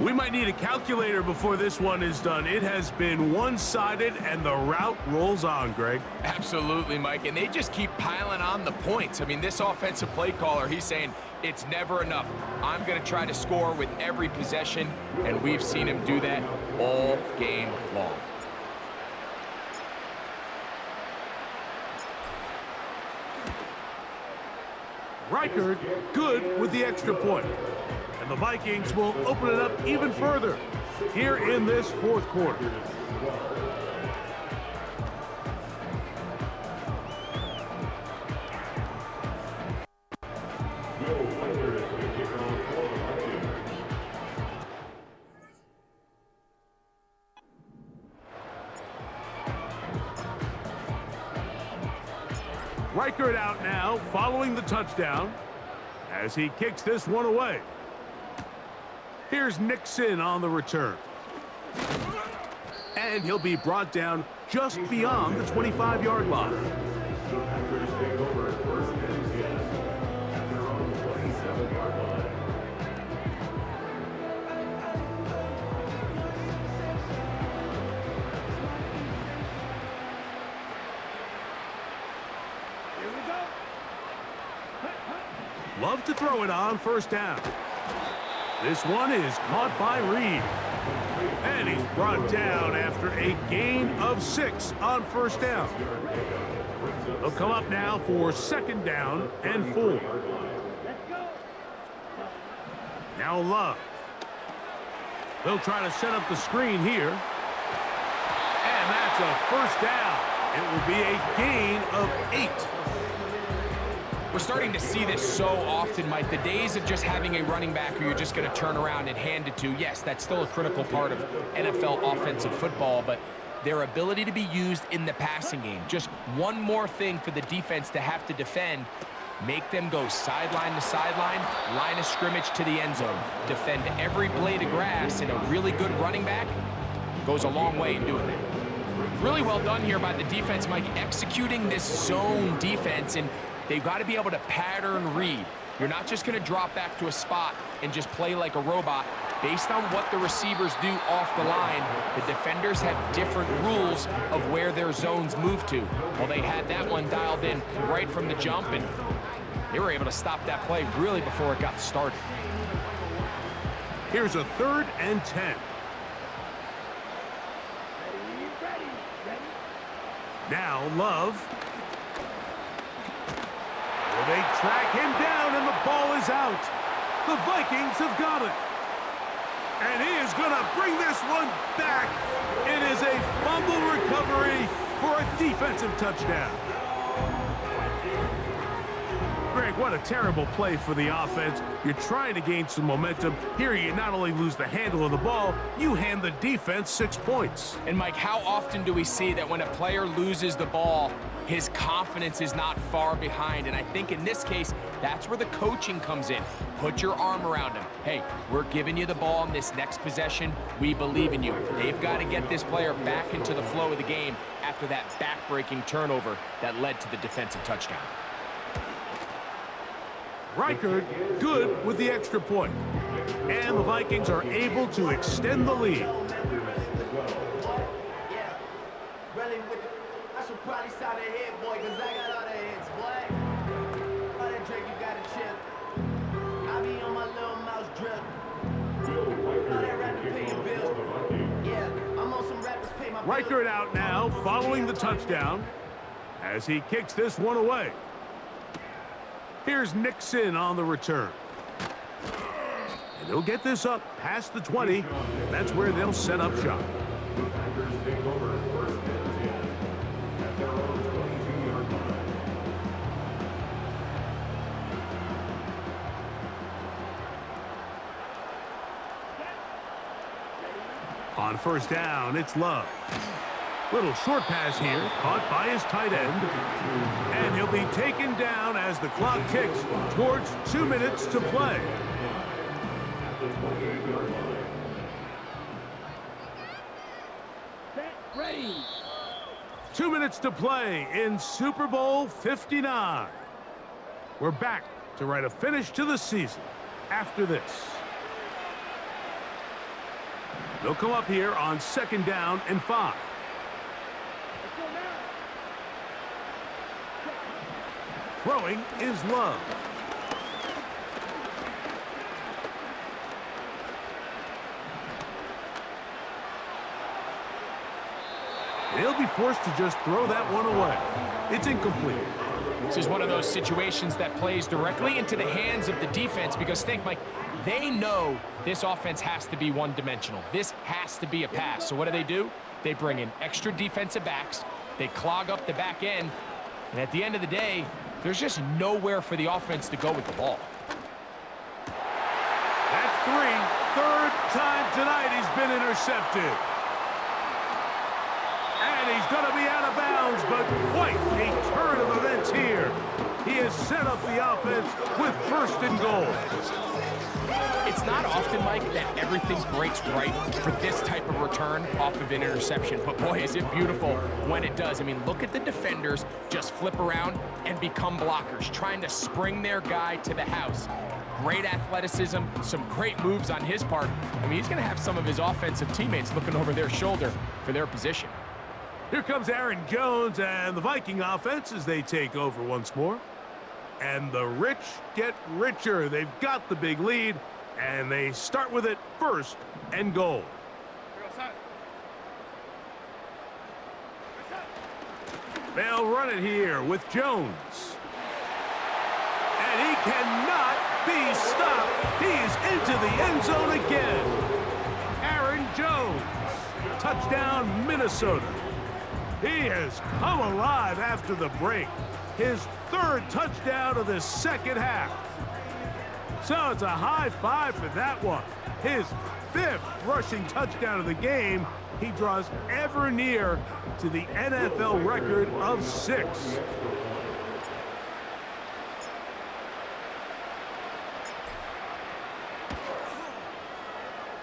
We might need a calculator before this one is done. It has been one-sided, and the route rolls on, Greg. Absolutely, Mike, and they just keep piling on the points. I mean, this offensive play caller, he's saying it's never enough. I'm going to try to score with every possession, and we've seen him do that all game long. Reichard good with the extra point. And the Vikings will open it up even further here in this 4th quarter. Reichard out now following the touchdown as he kicks this one away. Here's Nixon on the return. And he'll be brought down just beyond the 25-yard line. Here we go. Love to throw it on 1st down. This one is caught by Reed. And he's brought down after a gain of 6 on 1st down. They'll come up now for 2nd down and 4. Now Love. They'll try to set up the screen here. And that's a 1st down. It will be a gain of 8. We're starting to see this so often, Mike. The days of just having a running back who you're just going to turn around and hand it to, yes, that's still a critical part of NFL offensive football, but their ability to be used in the passing game, just one more thing for the defense to have to defend, make them go sideline to sideline, line of scrimmage to the end zone, defend every blade of grass, and a really good running back goes a long way in doing that. Really well done here by the defense, Mike, executing this zone defense, and they've got to be able to pattern read. You're not just going to drop back to a spot and just play like a robot. Based on what the receivers do off the line, the defenders have different rules of where their zones move to. Well, they had that one dialed in right from the jump, and They were able to stop that play really before it got started. Here's a 3rd and 10. Now Love. Well, they track him down, and the ball is out. The Vikings have got it. And he is going to bring this one back. It is a fumble recovery for a defensive touchdown. Greg, what a terrible play for the offense. You're trying to gain some momentum. Here you not only lose the handle of the ball, you hand the defense 6 points. And Mike, how often do we see that when a player loses the ball, his confidence is not far behind? And I think in this case, that's where the coaching comes in. Put your arm around him. Hey, we're giving you the ball in this next possession. We believe in you. They've got to get this player back into the flow of the game after that back-breaking turnover that led to the defensive touchdown. Reichard good with the extra point. And the Vikings are able to extend the lead. I should probably start a hit, boy, because I got all the hits, boy. All that drink, you got a chip. I be on my little mouse drip. All that rapping, pay your bills. Yeah, I'm on some rappers, pay my bills. Reichard out now, following the touchdown, as he kicks this one away. Here's Nixon on the return. And he'll get this up past the 20, and that's where they'll set up shop. The Packers take over 1st and 10 at their own 22-yard line. On 1st down, it's Love. Little short pass here, caught by his tight end. And he'll be taken down as the clock ticks towards 2 minutes to play. At the 28-yard line. Ready. 2 minutes to play in Super Bowl 59. We're back to write a finish to the season after this. They'll come up here on 2nd down and 5. Throwing is Love. He'll be forced to just throw that one away. It's incomplete. This is one of those situations that plays directly into the hands of the defense because think, Mike, they know this offense has to be one-dimensional. This has to be a pass. So what do? They bring in extra defensive backs. They clog up the back end. And at the end of the day, there's just nowhere for the offense to go with the ball. That's 3. 3rd time tonight he's been intercepted. And he's going to be out of bounds, but quite a turn of events here. He has set up the offense with 1st and goal. It's not often, Mike, that everything breaks right for this type of return off of an interception. But boy, is it beautiful when it does. I mean, look at the defenders just flip around and become blockers, trying to spring their guy to the house. Great athleticism, some great moves on his part. I mean, he's going to have some of his offensive teammates looking over their shoulder for their position. Here comes Aaron Jones and the Viking offense as they take over once more. And the rich get richer. They've got the big lead, and they start with it 1st and goal. They'll run it here with Jones. And he cannot be stopped. He's into the end zone again. Aaron Jones. Touchdown, Minnesota. He has come alive after the break. His 3rd touchdown of the 2nd half. So it's a high five for that one. His 5th rushing touchdown of the game. He draws ever near to the NFL record of 6.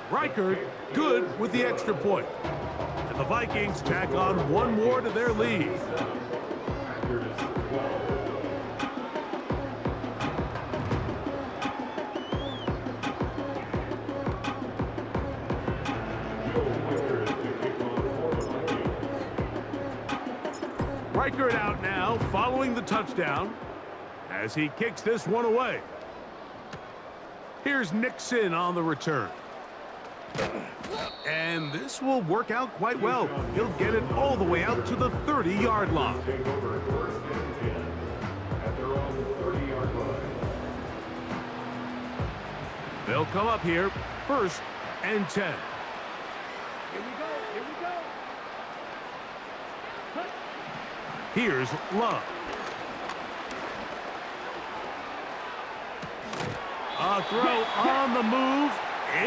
Reichard good with the extra point. And the Vikings tack on one more to their lead. Packers 12. Reichard out now, following the touchdown. as he kicks this one away. Here's Nixon on the return. And this will work out quite well. He'll get it all the way out to the 30-yard line. Take over first and 10 at their own 30-yard line. They'll come up here, 1st and 10. Here we go. Here we go. Cut. Here's Love. A throw on the move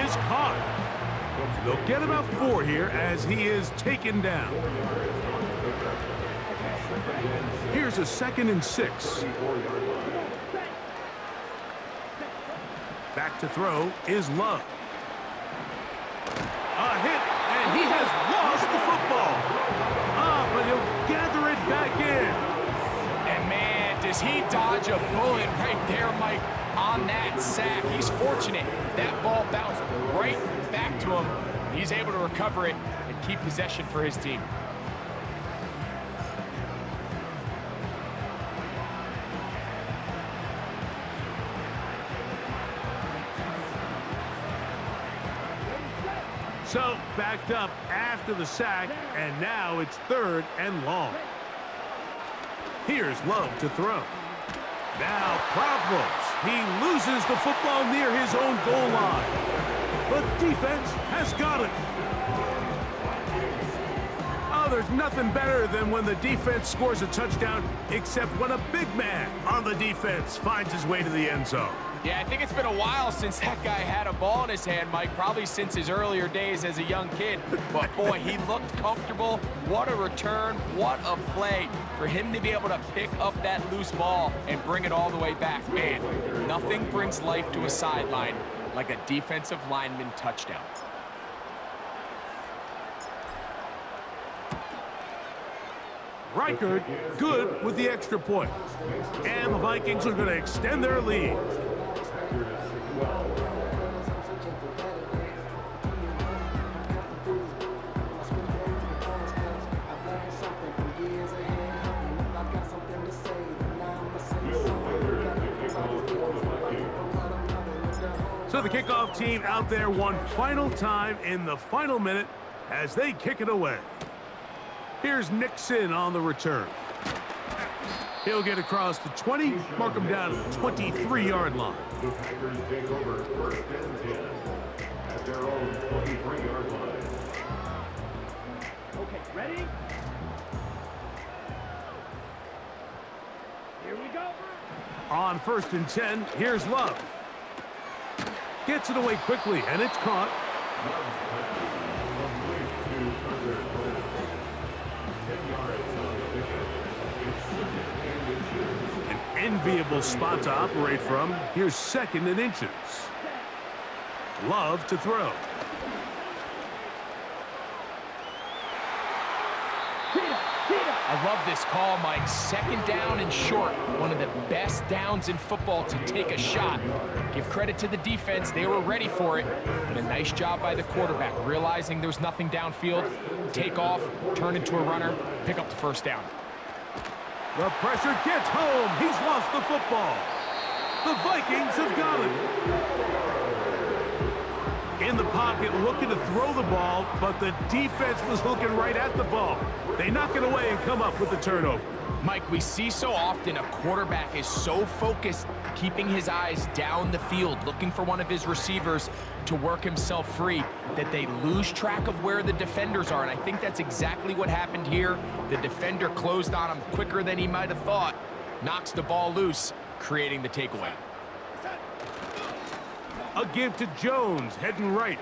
is caught. They'll get about 4 here as he is taken down. Here's a 2nd and 6. Back to throw is Love. A hit, and he has lost the football. But he'll gather it back in. And man, does he dodge a bullet right there, Mike, on that sack. He's fortunate. That ball bounced right back to him. He's able to recover it and keep possession for his team. So backed up after the sack, and now it's 3rd and long. Here's Love to throw. Now problems. He loses the football near his own goal line. The defense has got it. Oh, there's nothing better than when the defense scores a touchdown, except when a big man on the defense finds his way to the end zone. Yeah, I think it's been a while since that guy had a ball in his hand, Mike, probably since his earlier days as a young kid. But, boy, he looked comfortable. What a return. What a play for him to be able to pick up that loose ball and bring it all the way back. Man, nothing brings life to a sideline like a defensive lineman touchdown. Reichard good with the extra point. And the Vikings are going to extend their lead. So the kickoff team out there one final time in the final minute as they kick it away. Here's Nixon on the return. He'll get across the 20, mark him down at the 23-yard line. The Packers take over 1st and 10 at their own 23-yard line. Okay, ready? Here we go. On 1st and 10, here's Love. Gets it away quickly, and it's caught. An enviable spot to operate from. Here's 2nd and inches. Love to throw. I love this call, Mike. 2nd down and short. One of the best downs in football to take a shot. Give credit to the defense. They were ready for it. But a nice job by the quarterback, realizing there's nothing downfield. Take off, turn into a runner, pick up the 1st down. The pressure gets home. He's lost the football. The Vikings have got it. In the pocket, looking to throw the ball, but the defense was looking right at the ball. They knock it away and come up with the turnover. Mike, we see so often a quarterback is so focused, keeping his eyes down the field, looking for one of his receivers to work himself free, that they lose track of where the defenders are. And I think that's exactly what happened here. The defender closed on him quicker than he might have thought, knocks the ball loose, creating the takeaway. A give to Jones, heading right.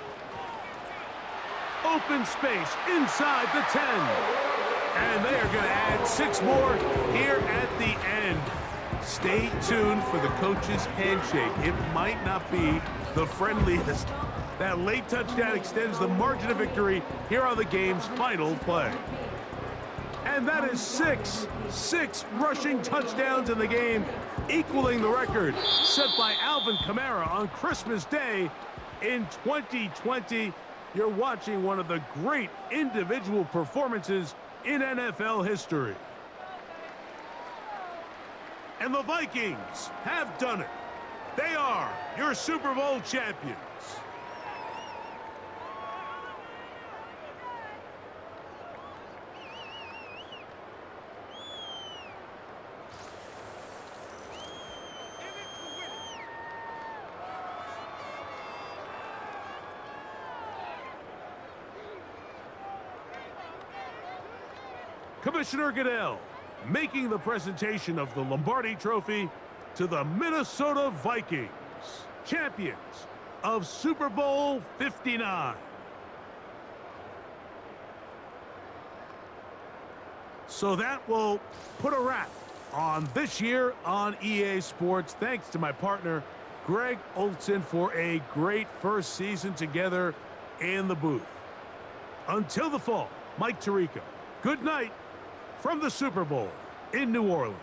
Open space inside the 10. And they are going to add 6 more here at the end. Stay tuned for the coach's handshake. It might not be the friendliest. That late touchdown extends the margin of victory here on the game's final play. And that is 6 rushing touchdowns in the game, equaling the record set by Alvin Kamara on Christmas Day in 2020. You're watching one of the great individual performances in NFL history. And the Vikings have done it. They are your Super Bowl champions. Commissioner Goodell making the presentation of the Lombardi Trophy to the Minnesota Vikings, champions of Super Bowl 59. So that will put a wrap on this year on EA Sports. Thanks to my partner, Greg Olson, for a great first season together in the booth. Until the fall, Mike Tirico, good night from the Super Bowl in New Orleans.